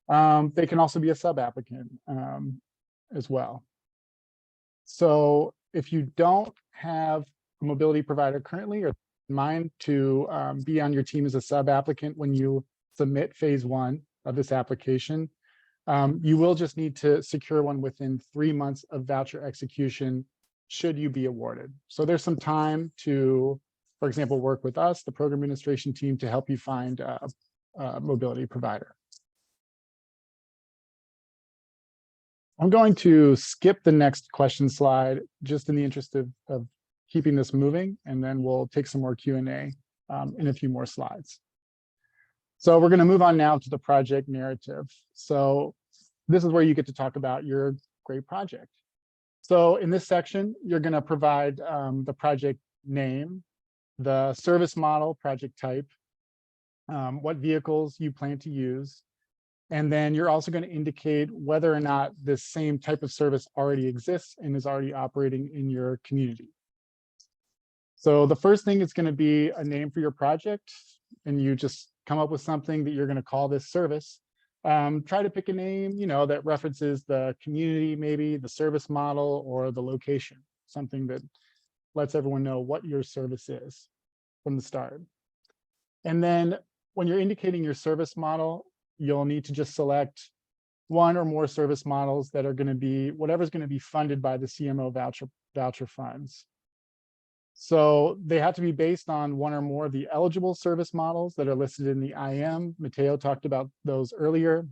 They can also be a sub-applicant as well. So if you don't have a mobility provider currently, or in mind to be on your team as a sub-applicant when you submit phase one of this application, you will just need to secure one within 3 months of voucher execution should you be awarded. So there's some time to for example, work with us, the program administration team, to help you find a mobility provider. I'm going to skip the next question slide just in the interest of keeping this moving, and then we'll take some more Q&A in a few more slides. So we're going to move on now to the project narrative. So this is where you get to talk about your great project. So in this section, you're going to provide the project name, the service model, project type, what vehicles you plan to use, and then you're also going to indicate whether or not this same type of service already exists and is already operating in your community. So the first thing is going to be a name for your project, and you just come up with something that you're going to call this service. Try to pick a name, that references the community, maybe the service model or the location, something that lets everyone know what your service is from the start. And then when you're indicating your service model, you'll need to just select one or more service models that are going to be whatever's going to be funded by the CMO voucher funds. So they have to be based on one or more of the eligible service models that are listed in the IM. Matteo talked about those earlier.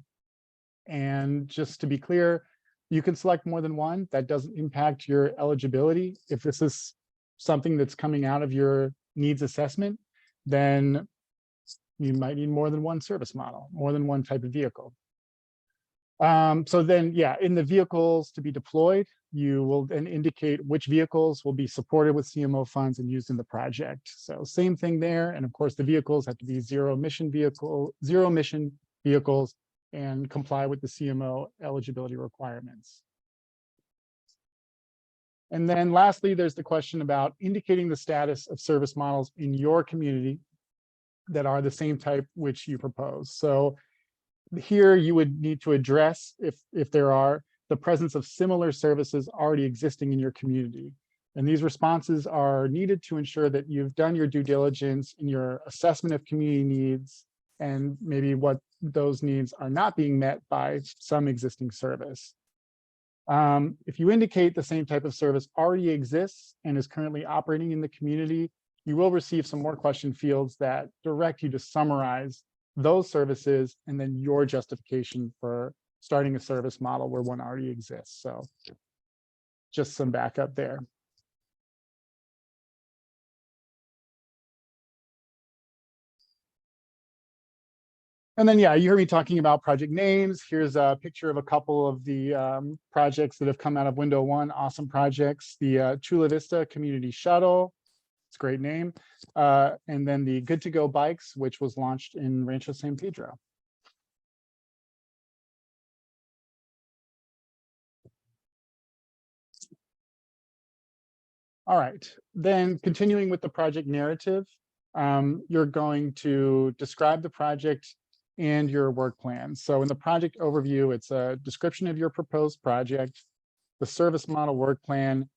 And just to be clear, you can select more than one. That doesn't impact your eligibility. If this is something that's coming out of your needs assessment, then you might need more than one service model, more than one type of vehicle. So then, yeah, in the vehicles to be deployed, you will then indicate which vehicles will be supported with CMO funds and used in the project. So same thing there. And of course, the vehicles have to be zero emission vehicles and comply with the CMO eligibility requirements. And then lastly, there's the question about indicating the status of service models in your community that are the same type which you propose. So here you would need to address, if there are, the presence of similar services already existing in your community. And these responses are needed to ensure that you've done your due diligence in your assessment of community needs and maybe what those needs are not being met by some existing service. If you indicate the same type of service already exists and is currently operating in the community, you will receive some more question fields that direct you to summarize those services and then your justification for starting a service model where one already exists. So just some backup there. And then, yeah, you heard me talking about project names. Here's a picture of a couple of the projects that have come out of Window 1, awesome projects. The Chula Vista Community Shuttle, it's a great name. And then the Good to Go Bikes, which was launched in Rancho San Pedro. All right, then continuing with the project narrative, you're going to describe the project and your work plan. So in the project overview, it's a description of your proposed project, the service model work plan,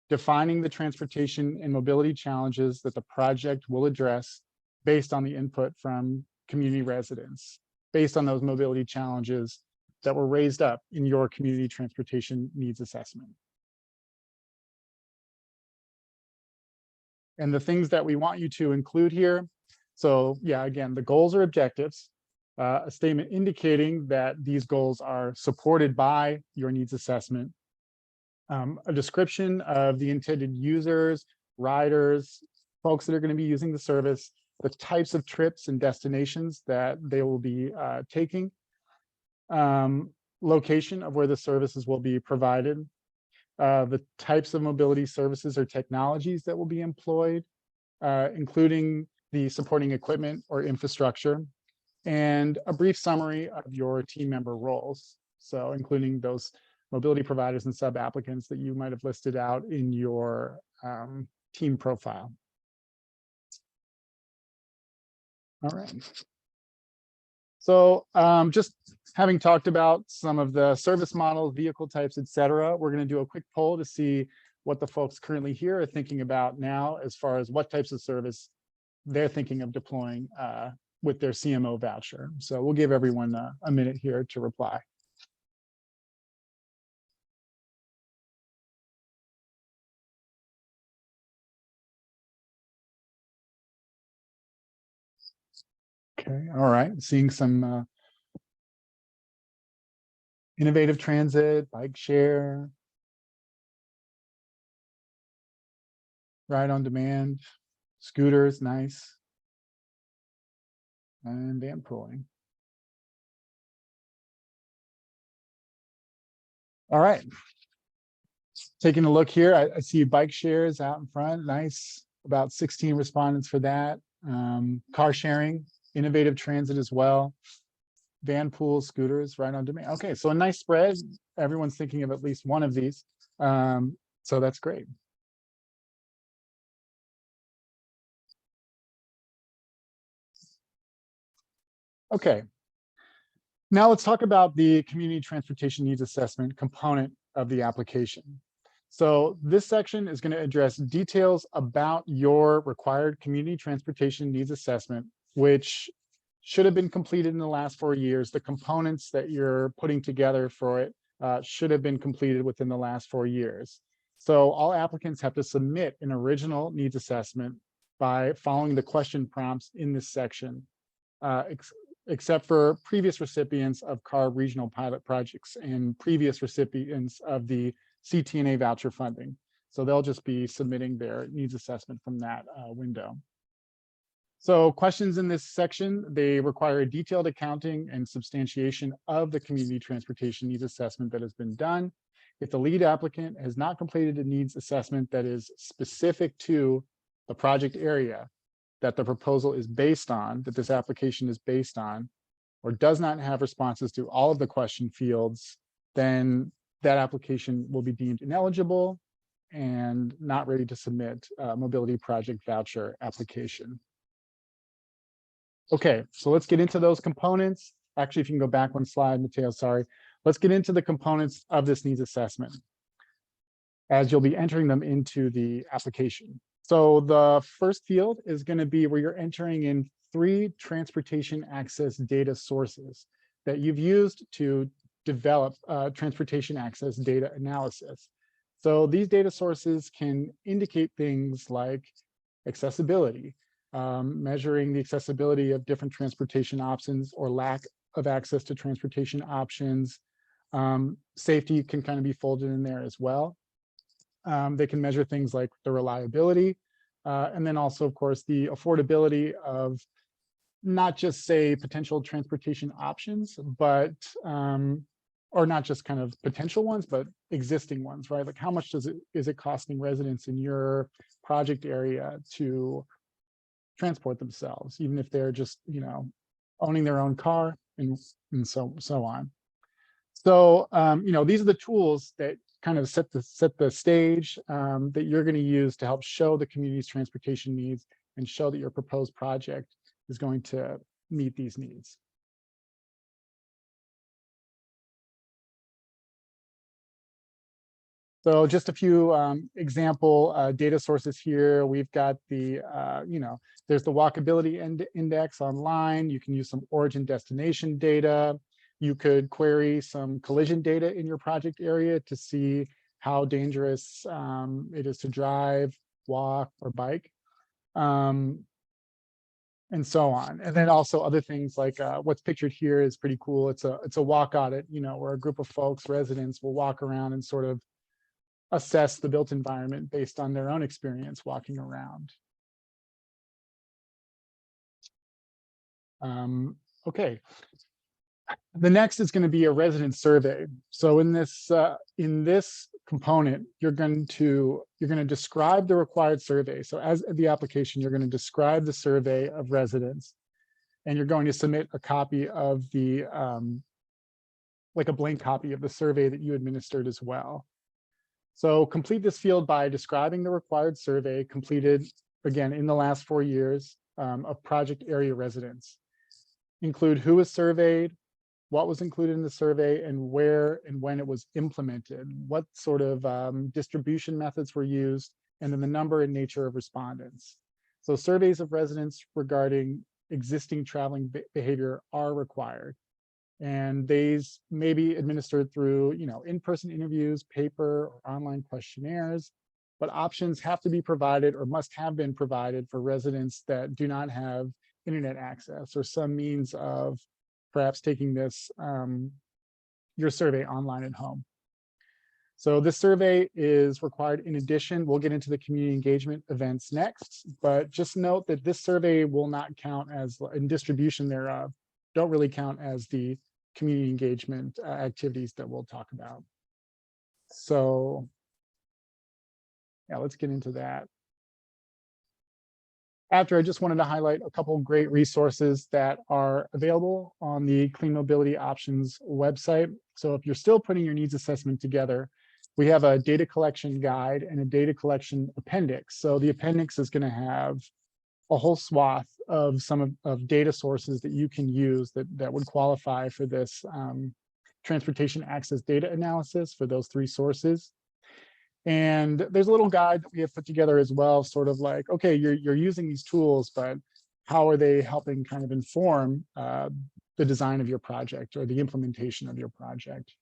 defining the transportation and mobility challenges that the project will address based on the input from community residents, based on those mobility challenges that were raised up in your community transportation needs assessment. And the things that we want you to include here. So yeah, again, the goals or objectives, a statement indicating that these goals are supported by your needs assessment, a description of the intended users, riders, folks that are going to be using the service, the types of trips and destinations that they will be taking, location of where the services will be provided, the types of mobility services or technologies that will be employed, including the supporting equipment or infrastructure, and a brief summary of your team member roles. So including those mobility providers and sub-applicants that you might have listed out in your team profile. All right. So just having talked about some of the service models, vehicle types, et cetera, we're going to do a quick poll to see what the folks currently here are thinking about now as far as what types of service they're thinking of deploying with their CMO voucher. So we'll give everyone a minute here to reply. Okay, all right, seeing some innovative transit, bike share, ride on demand, scooters, nice. And van pooling. All right. Taking a look here, I see bike shares out in front, nice. About 16 respondents for that. Car sharing, innovative transit as well. Van pools, scooters, ride on demand. Okay, so a nice spread. Everyone's thinking of at least one of these. So that's great. Okay. Now let's talk about the community transportation needs assessment component of the application. So this section is going to address details about your required community transportation needs assessment, which should have been completed in the last 4 years. The components that you're putting together for it should have been completed within the last 4 years. So all applicants have to submit an original needs assessment by following the question prompts in this section, except for previous recipients of CARB regional pilot projects and previous recipients of the CTNA voucher funding. So they'll just be submitting their needs assessment from that window. So questions in this section, they require a detailed accounting and substantiation of the community transportation needs assessment that has been done. If the lead applicant has not completed a needs assessment that is specific to the project area that the proposal is based on, that this application is based on, or does not have responses to all of the question fields, then that application will be deemed ineligible and not ready to submit a mobility project voucher application. Okay, so let's get into those components. Actually, if you can go back one slide, Mateo, sorry. Let's get into the components of this needs assessment as you'll be entering them into the application. So the first field is going to be where you're entering in 3 transportation access data sources that you've used to develop transportation access data analysis. So these data sources can indicate things like accessibility, measuring the accessibility of different transportation options or lack of access to transportation options. Safety can kind of be folded in there as well. They can measure things like the reliability, and then also, of course, the affordability of not just, say, potential transportation options, but or not just kind of potential ones, but existing ones, right? Like how much is it costing residents in your project area to transport themselves, even if they're just, you know, owning their own car and so on. So, you know, these are the tools that kind of set the stage that you're going to use to help show the community's transportation needs and show that your proposed project is going to meet these needs. So just a few example data sources here. We've got the, you know, there's the walkability index online. You can use some origin destination data. You could query some collision data in your project area to see how dangerous it is to drive, walk, or bike, and so on. And then also other things like what's pictured here is pretty cool. It's a walk audit, you know, where a group of folks, residents, will walk around and sort of assess the built environment based on their own experience walking around. Okay. The next is going to be a resident survey. So in this component, you're going to describe the required survey. So as the application, you're going to describe the survey of residents, and you're going to submit a copy of the like a blank copy of the survey that you administered as well. So complete this field by describing the required survey completed, again, in the last 4 years of project area residents. Include who was surveyed, what was included in the survey, and where and when it was implemented, what sort of distribution methods were used, and then the number and nature of respondents. So surveys of residents regarding existing traveling behavior are required. And these may be administered through, you know, in-person interviews, paper, or online questionnaires, but options have to be provided or must have been provided for residents that do not have internet access or some means of perhaps taking this, your survey online at home. So this survey is required in addition. We'll get into the community engagement events next, but just note that this survey will not count as, in distribution thereof, don't really count as the community engagement activities that we'll talk about. So yeah, let's get into that. After, I just wanted to highlight a couple of great resources that are available on the Clean Mobility Options website. So if you're still putting your needs assessment together, we have a data collection guide and a data collection appendix. So the appendix is going to have a whole swath of some of data sources that you can use that would qualify for this transportation access data analysis for those 3 sources. And there's a little guide that we have put together as well, sort of like, okay, you're using these tools, but how are they helping kind of inform the design of your project or the implementation of your project?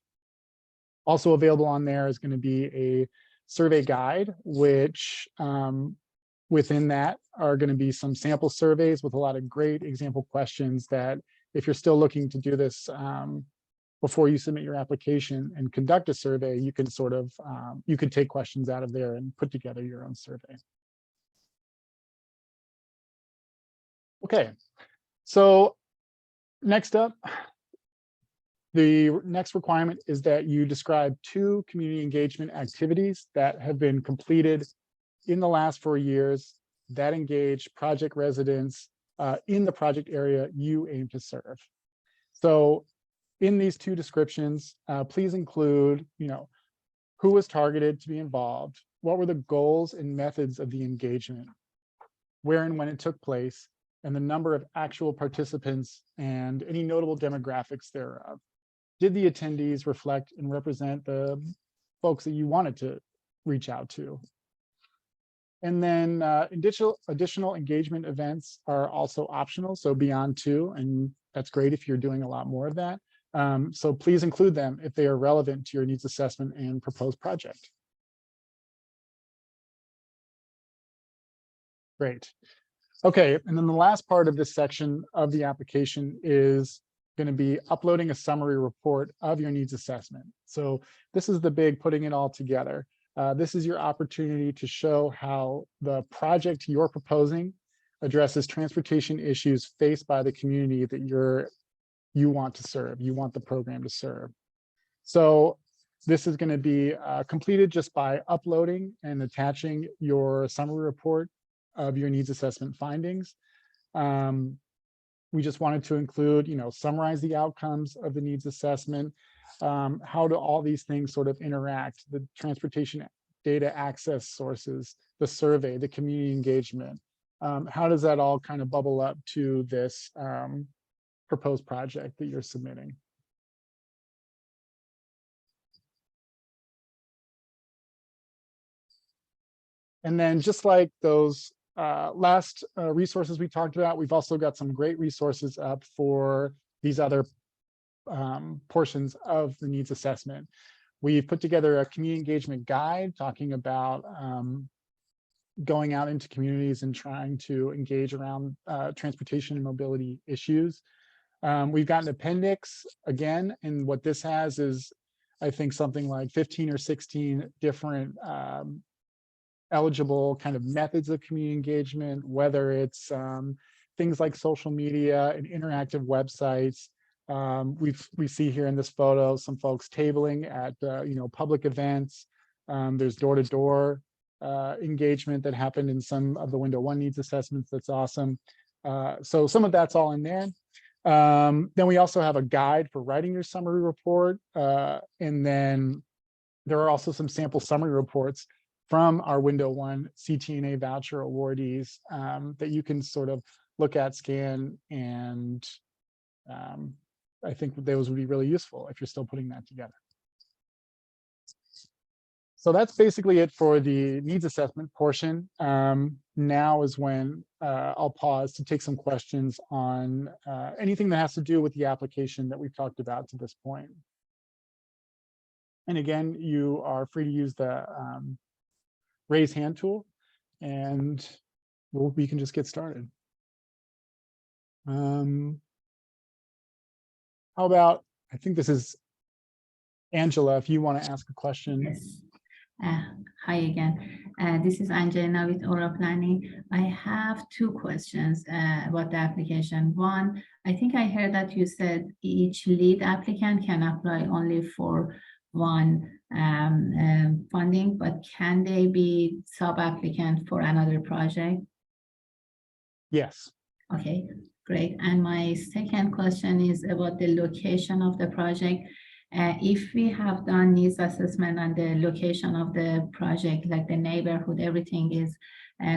Also available on there is going to be a survey guide, which within that are going to be some sample surveys with a lot of great example questions that if you're still looking to do this before you submit your application and conduct a survey, you can sort of, you can take questions out of there and put together your own survey. Okay, so next up, the next requirement is that you describe 2 community engagement activities that have been completed in the last 4 years that engage project residents in the project area you aim to serve. So in these 2 descriptions, please include, who was targeted to be involved, what were the goals and methods of the engagement, where and when it took place, and the number of actual participants and any notable demographics thereof. Did the attendees reflect and represent the folks that you wanted to reach out to? And then additional engagement events are also optional, so beyond 2, and that's great if you're doing a lot more of that. So please include them if they are relevant to your needs assessment and proposed project. Great. Okay, and then the last part of this section of the application is going to be uploading a summary report of your needs assessment. So this is the big putting it all together. This is your opportunity to show how the project you're proposing addresses transportation issues faced by the community that you want to serve, you want the program to serve. So this is going to be completed just by uploading and attaching your summary report of your needs assessment findings. We just wanted to include, summarize the outcomes of the needs assessment. How do all these things sort of interact? The transportation data access sources, the survey, the community engagement. How does that all kind of bubble up to this proposed project that you're submitting? And then just like those last resources we talked about, we've also got some great resources up for these other portions of the needs assessment. We've put together a community engagement guide talking about going out into communities and trying to engage around transportation and mobility issues. We've got an appendix again, and what this has is, I think, something like 15 or 16 different eligible kind of methods of community engagement, whether it's things like social media and interactive websites. We see here in this photo some folks tabling at public events. There's door-to-door engagement that happened in some of the window 1 needs assessments. That's awesome. So some of that's all in there. Then we also have a guide for writing your summary report. And then there are also some sample summary reports from our window 1 CTNA voucher awardees that you can sort of look at, scan, and I think those would be really useful if you're still putting that together. So that's basically it for the needs assessment portion. Now is when I'll pause to take some questions on anything that has to do with the application that we've talked about to this point. And again, you are free to use the raise hand tool, and we can just get started. How about, I think this is Angela, if you want to ask a question. Yes. Hi again. This is Angelina with Aura Planning. I have two questions about the application. One, I think I heard that you said each lead applicant can apply only for one funding, but can they be sub-applicant for another project? Yes. Okay, great. And my second question is about the location of the project. If we have done needs assessment on the location of the project, like the neighborhood, everything is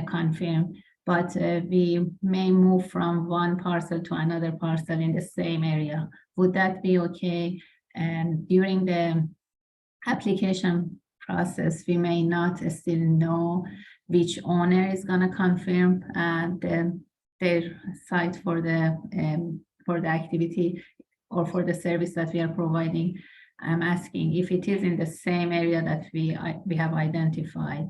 confirmed, but we may move from one parcel to another parcel in the same area. Would that be okay? And during the application process, we may not still know which owner is going to confirm their site for the activity or for the service that we are providing. I'm asking if it is in the same area that we have identified,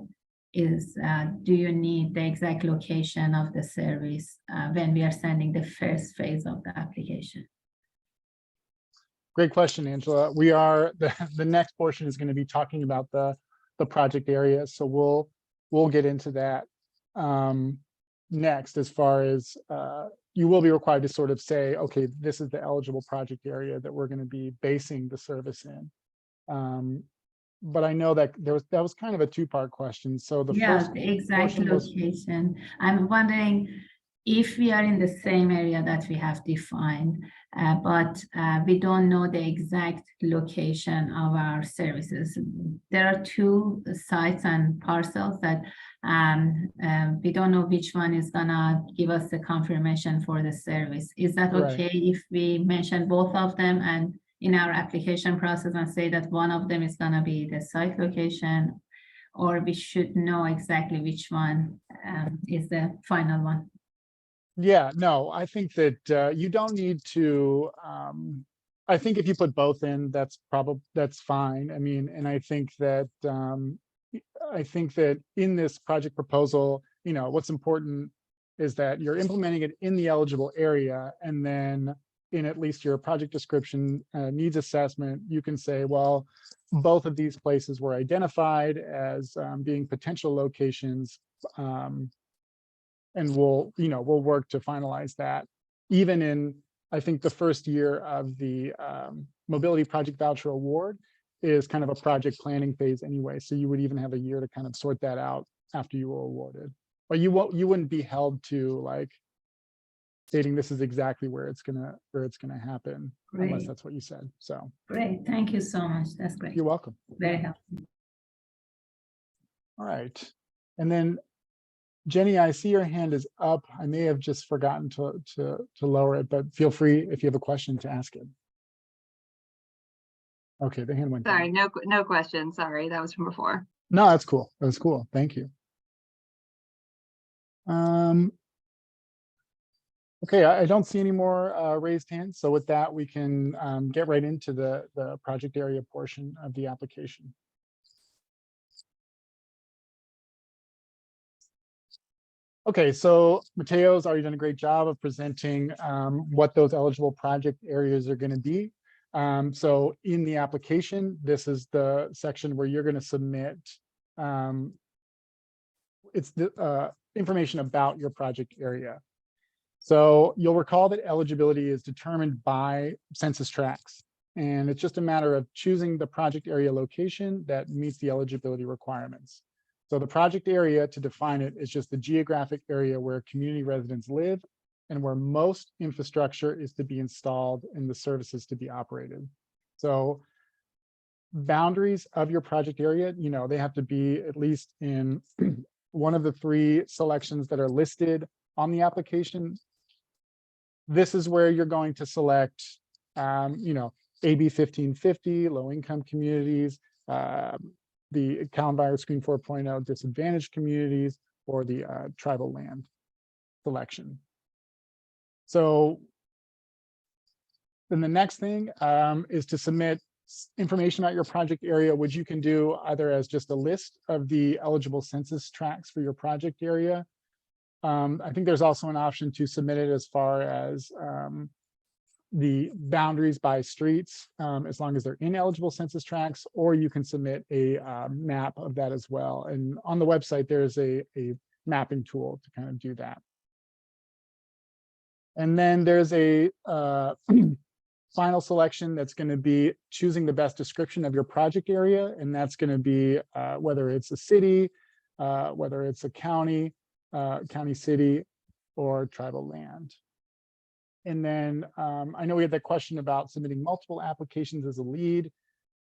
do you need the exact location of the service when we are sending the first phase of the application? Great question, Angela. We are, the next portion is going to be talking about the project area. So we'll get into that next, as far as you will be required to sort of say, okay, this is the eligible project area that we're going to be basing the service in. But I know that that was kind of a two-part question. So the first, the exact portion was- location. I'm wondering if we are in the same area that we have defined, but we don't know the exact location of our services. There are two sites and parcels that we don't know which one is gonna give us the confirmation for the service. Is that okay if we mention both of them and in our application process and say that one of them is gonna be the site location, or we should know exactly which one is the final one? Yeah, no, I think that you don't need to, I think if you put both in, that's fine. I mean, and I think that in this project proposal, you know, what's important is that you're implementing it in the eligible area, and then in at least your project description needs assessment, you can say, well, both of these places were identified as being potential locations. And we'll work to finalize that. Even in, I think the first year of the Mobility Project Voucher Award is kind of a project planning phase anyway. So you would even have a year to kind of sort that out after you were awarded. But you wouldn't be held to like stating this is exactly where it's gonna happen, unless Great. that's what you said. So Great, thank you so much. That's great. you're welcome. Very helpful. All right, and then Jenny, I see your hand is up. I may have just forgotten to lower it, but feel free if you have a question to ask it. Okay, the hand went Sorry, down. no question. Sorry, that was from before. No, that's cool. That's cool. Thank you. Okay, I don't see any more raised hands. So with that, we can get right into the project area portion of the application. Okay, so Mateo's already done a great job of presenting what those eligible project areas are going to be. So in the application, this is the section where you're going to submit it's the information about your project area. So you'll recall that eligibility is determined by census tracts, and it's just a matter of choosing the project area location that meets the eligibility requirements. So the project area, to define it, is just the geographic area where community residents live and where most infrastructure is to be installed and the services to be operated. So boundaries of your project area, you know, they have to be at least in one of the three selections that are listed on the application. This is where you're going to select, you know, AB 1550, low income communities, the Calendar Virus Screen 4.0 disadvantaged communities, or the tribal land selection. So then the next thing is to submit information about your project area, which you can do either as just a list of the eligible census tracts for your project area, I think there's also an option to submit it as far as the boundaries by streets, as long as they're in eligible census tracts, or you can submit a map of that as well. And on the website, there's a mapping tool to kind of do that. And then there's a final selection that's going to be choosing the best description of your project area. And that's going to be whether it's a city, whether it's a county, county, city, or tribal land. And then I know we had that question about submitting multiple applications as a lead.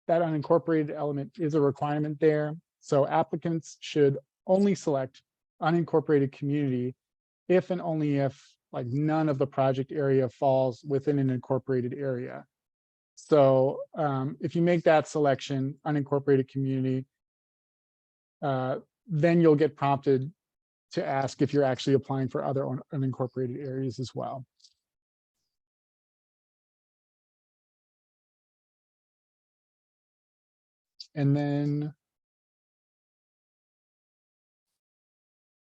That unincorporated element is a requirement there. So applicants should only select unincorporated community if and only if like none of the project area falls within an incorporated area. So if you make that selection, unincorporated community, then you'll get prompted to ask if you're actually applying for other unincorporated areas as well. And then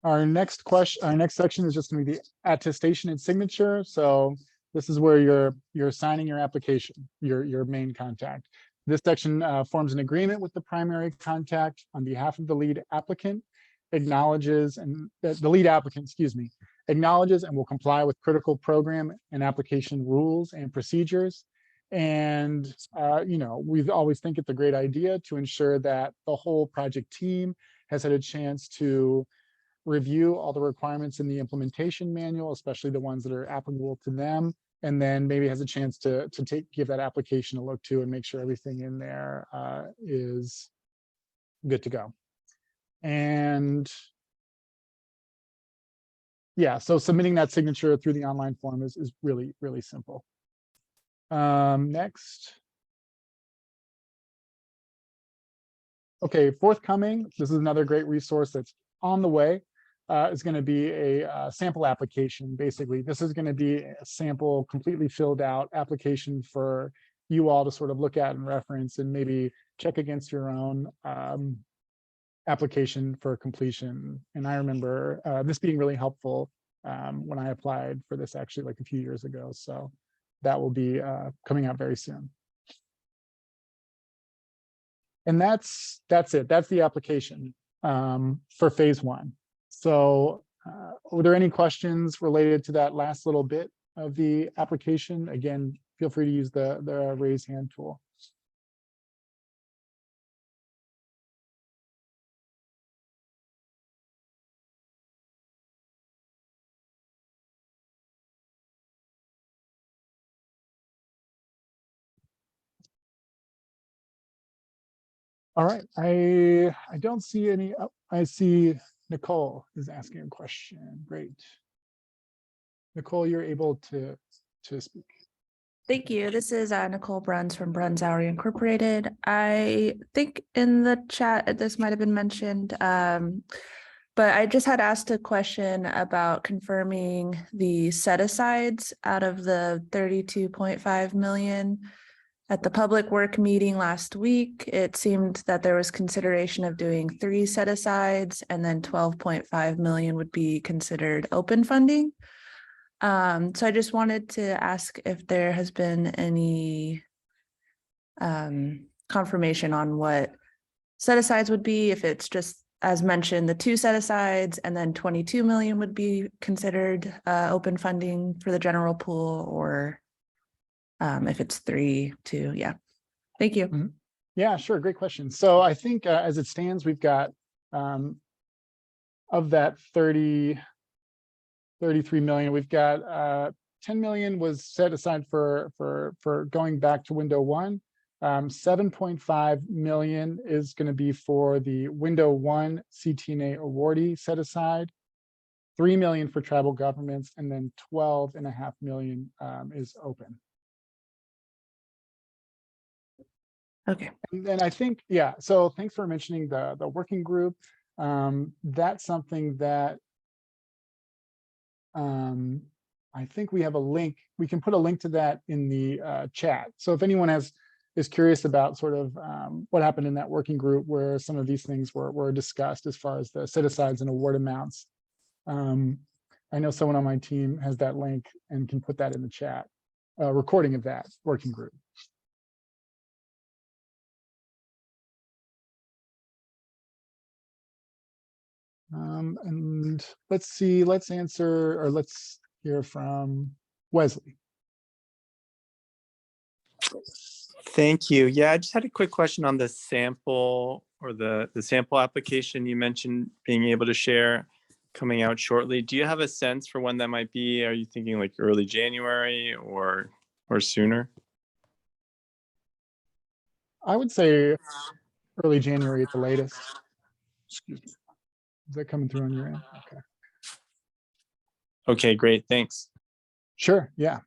our next section is just going to be the attestation and signature. So this is where you're signing your application, your main contact. This section forms an agreement with the primary contact on behalf of the lead applicant, acknowledges, and the lead applicant, excuse me, acknowledges and will comply with critical program and application rules and procedures. And, you know, we always think it's a great idea to ensure that the whole project team has had a chance to review all the requirements in the implementation manual, especially the ones that are applicable to them, and then maybe has a chance to give that application a look too and make sure everything in there is good to go. And yeah, so submitting that signature through the online form is really, really simple. Next. Okay, forthcoming, this is another great resource that's on the way. Is going to be a sample application. Basically, this is going to be a sample, completely filled out application for you all to sort of look at and reference and maybe check against your own application for completion. And I remember this being really helpful when I applied for this actually like a few years ago. So that will be coming out very soon. And that's it. That's the application for phase one. So were there any questions related to that last little bit of the application? Again, feel free to use the raise hand tool. All right, I don't see any. Oh, I see Nicole is asking a question. Great. Nicole, you're able to speak. Thank you. This is Nicole Bruns from Bruns Hourly Incorporated. I think in the chat, this might have been mentioned, but I just had asked a question about confirming the set-asides out of the 32.5 million. At the public work meeting last week, it seemed that there was consideration of doing 3 set-asides and then 12.5 million would be considered open funding. So I just wanted to ask if there has been any confirmation on what set-asides would be, if it's just, as mentioned, the 2 set-asides and then 22 million would be considered open funding for the general pool, or if it's 3, 2, yeah. Thank you. Mm-hmm. Yeah, sure, great question. So I think as it stands, we've got of that 33 million, we've got 10 million was set aside for going back to window 1. 7.5 million is going to be for the window 1 CTNA awardee set aside, 3 million for tribal governments, and then 12.5 million is open. Okay. And then I think, yeah, so thanks for mentioning the working group. That's something that I think we have a link. We can put a link to that in the chat. So if anyone is curious about sort of what happened in that working group where some of these things were discussed as far as the set-asides and award amounts, I know someone on my team has that link and can put that in the chat, recording of that working group. And let's see, let's hear from Wesley. Thank you. Yeah, I just had a quick question on the sample or the sample application you mentioned being able to share coming out shortly. Do you have a sense for when that might be? Are you thinking like early January or sooner? I would say early January at the latest. Excuse me. Is that coming through on your end? Okay. Okay, great. Thanks. Sure. Yeah.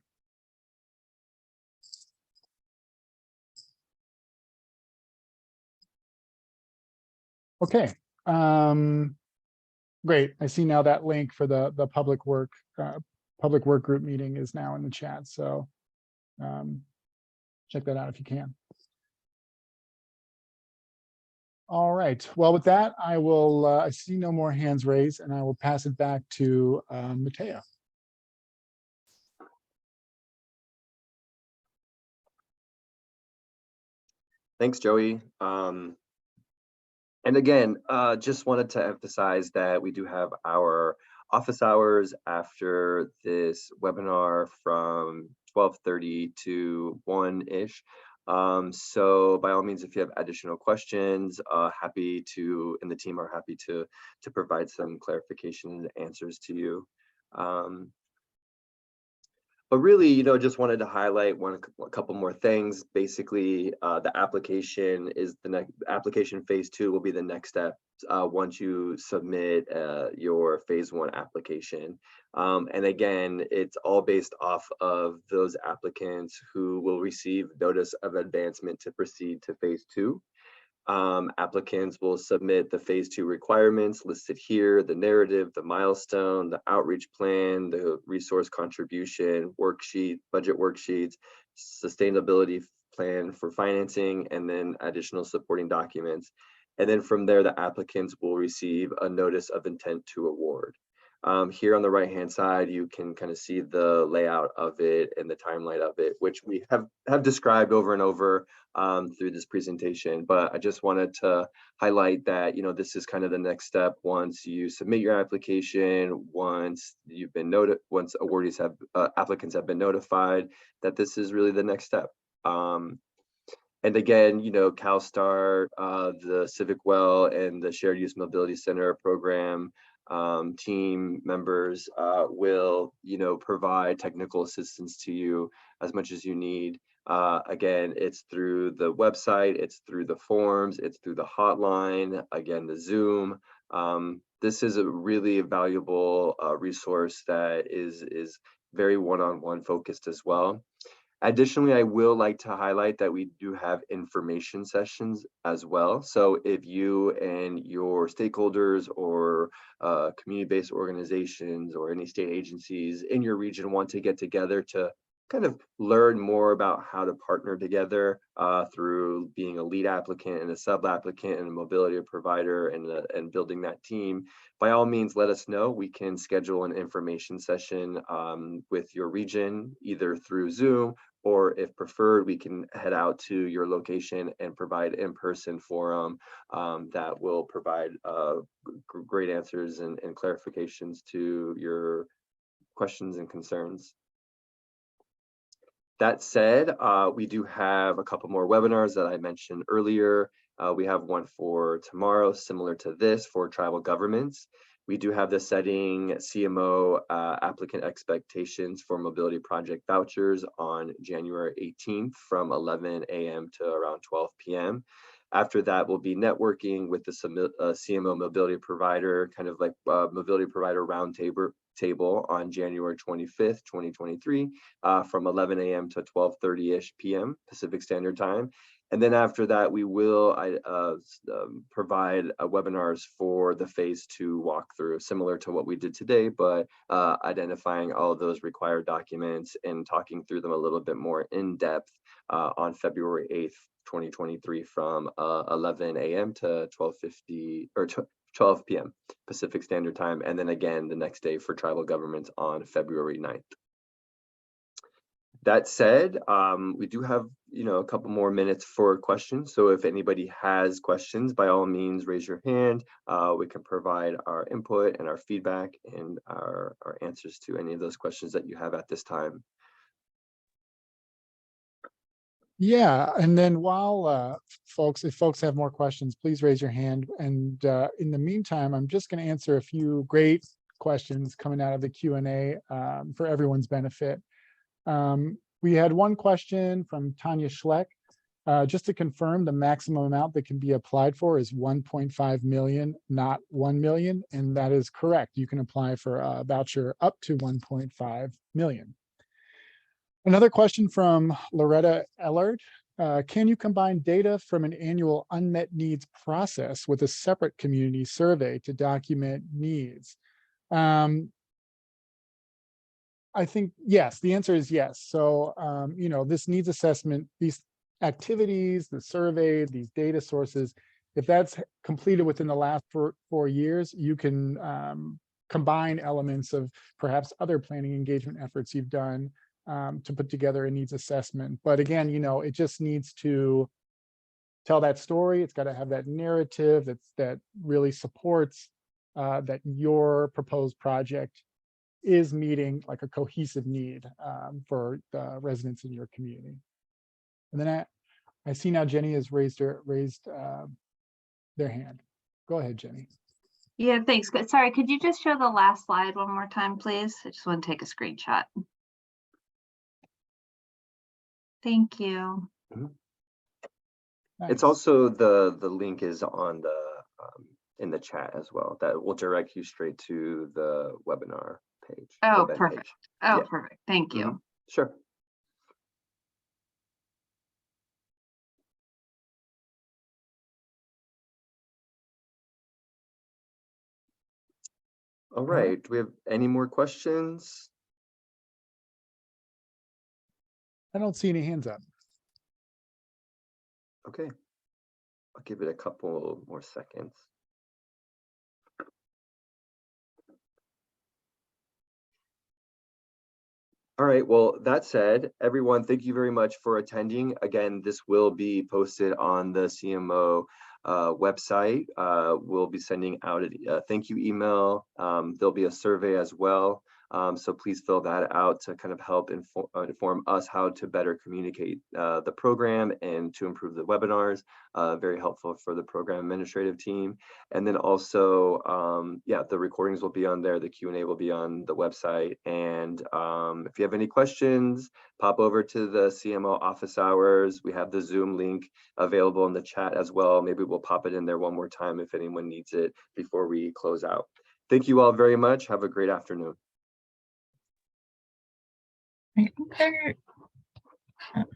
Okay. Great. I see now that link for the public work group meeting is now in the chat. So check that out if you can. All right. Well, with that, I will. I see no more hands raised, and I will pass it back to Mateo. Thanks, Joey. And again, just wanted to emphasize that we do have our office hours after this webinar from 12:30 to 1-ish. So by all means, if you have additional questions, happy to, and the team are happy to provide some clarification and answers to you. But really, just wanted to highlight a couple more things. Basically, the application is application phase 2 will be the next step once you submit your phase 1 application. And again, it's all based off of those applicants who will receive notice of advancement to proceed to phase 2. Applicants will submit the phase 2 requirements listed here, the narrative, the milestone, the outreach plan, the resource contribution worksheet, budget worksheets, sustainability plan for financing, and then additional supporting documents. And then from there, the applicants will receive a notice of intent to award. Here on the right-hand side, you can kind of see the layout of it and the timeline of it, which we have described over and over through this presentation. But I just wanted to highlight that, this is kind of the next step once you submit your application, once you've been once awardees applicants have been notified, that this is really the next step. And again, CalSTAR, the Civic Well, and the Shared Use Mobility Center program team members will, provide technical assistance to you as much as you need. Again, it's through the website, it's through the forms, it's through the hotline, again, the Zoom. This is a really valuable resource that is very one-on-one focused as well. Additionally, I will like to highlight that we do have information sessions as well. So if you and your stakeholders or community-based organizations or any state agencies in your region want to get together to kind of learn more about how to partner together through being a lead applicant and a sub-applicant and a mobility provider and building that team, by all means, let us know. We can schedule an information session with your region, either through Zoom, or if preferred, we can head out to your location and provide in-person forum that will provide great answers and clarifications to your questions and concerns. That said, we do have a couple more webinars that I mentioned earlier. We have one for tomorrow, similar to this, for tribal governments. We do have the setting CMO applicant expectations for mobility project vouchers on January 18th from 11 a.m. to around 12 p.m. After that will be networking with the CMO mobility provider, kind of like mobility provider roundtable on January 25th, 2023, from 11 a.m. to 12:30-ish p.m. Pacific Standard Time. And then after that, we will provide webinars for the phase 2 walkthrough, similar to what we did today, but identifying all of those required documents and talking through them a little bit more in depth on February 8th, 2023 from 11 a.m. to 12:50 or 12 p.m. Pacific Standard Time, and then again the next day for tribal governments on February 9th. That said, we do have, a couple more minutes for questions. So if anybody has questions, by all means, raise your hand. We can provide our input and our feedback and our answers to any of those questions that you have at this time. Yeah, and then while if folks have more questions, please raise your hand. And in the meantime, I'm just going to answer a few great questions coming out of the Q&A for everyone's benefit. We had one question from Tanya Schleck. Just to confirm, the maximum amount that can be applied for is 1.5 million, not 1 million, and that is correct. You can apply for a voucher up to 1.5 million. Another question from Loretta Ellard. Can you combine data from an annual unmet needs process with a separate community survey to document needs? I think yes, the answer is yes. So, this needs assessment, these activities, the survey, these data sources, if that's completed within the last 4 years, you can combine elements of perhaps other planning engagement efforts you've done to put together a needs assessment. But again, it just needs to tell that story. It's got to have that narrative that really supports that your proposed project is meeting like a cohesive need for the residents in your community. And then I see now Jenny has raised their hand. Go ahead, Jenny. Yeah, thanks. Sorry, could you just show the last slide one more time, please? I just want to take a screenshot. Thank you. Nice. It's also the link is on the in the chat as well. That will direct you straight to the webinar page. Oh, event perfect. page. Oh, Yeah. perfect. Thank you. Sure. All right. Do we have any more questions? I don't see any hands up. Okay. I'll give it a couple more seconds. All right, well, that said, everyone, thank you very much for attending. Again, this will be posted on the CMO website. We'll be sending out a thank you email. There'll be a survey as well. So please fill that out to kind of help inform us how to better communicate the program and to improve the webinars. Very helpful for the program administrative team. And then also, the recordings will be on there. The Q&A will be on the website. And if you have any questions, pop over to the CMO office hours. We have the Zoom link available in the chat as well. Maybe we'll pop it in there one more time if anyone needs it before we close out. Thank you all very much. Have a great afternoon. I think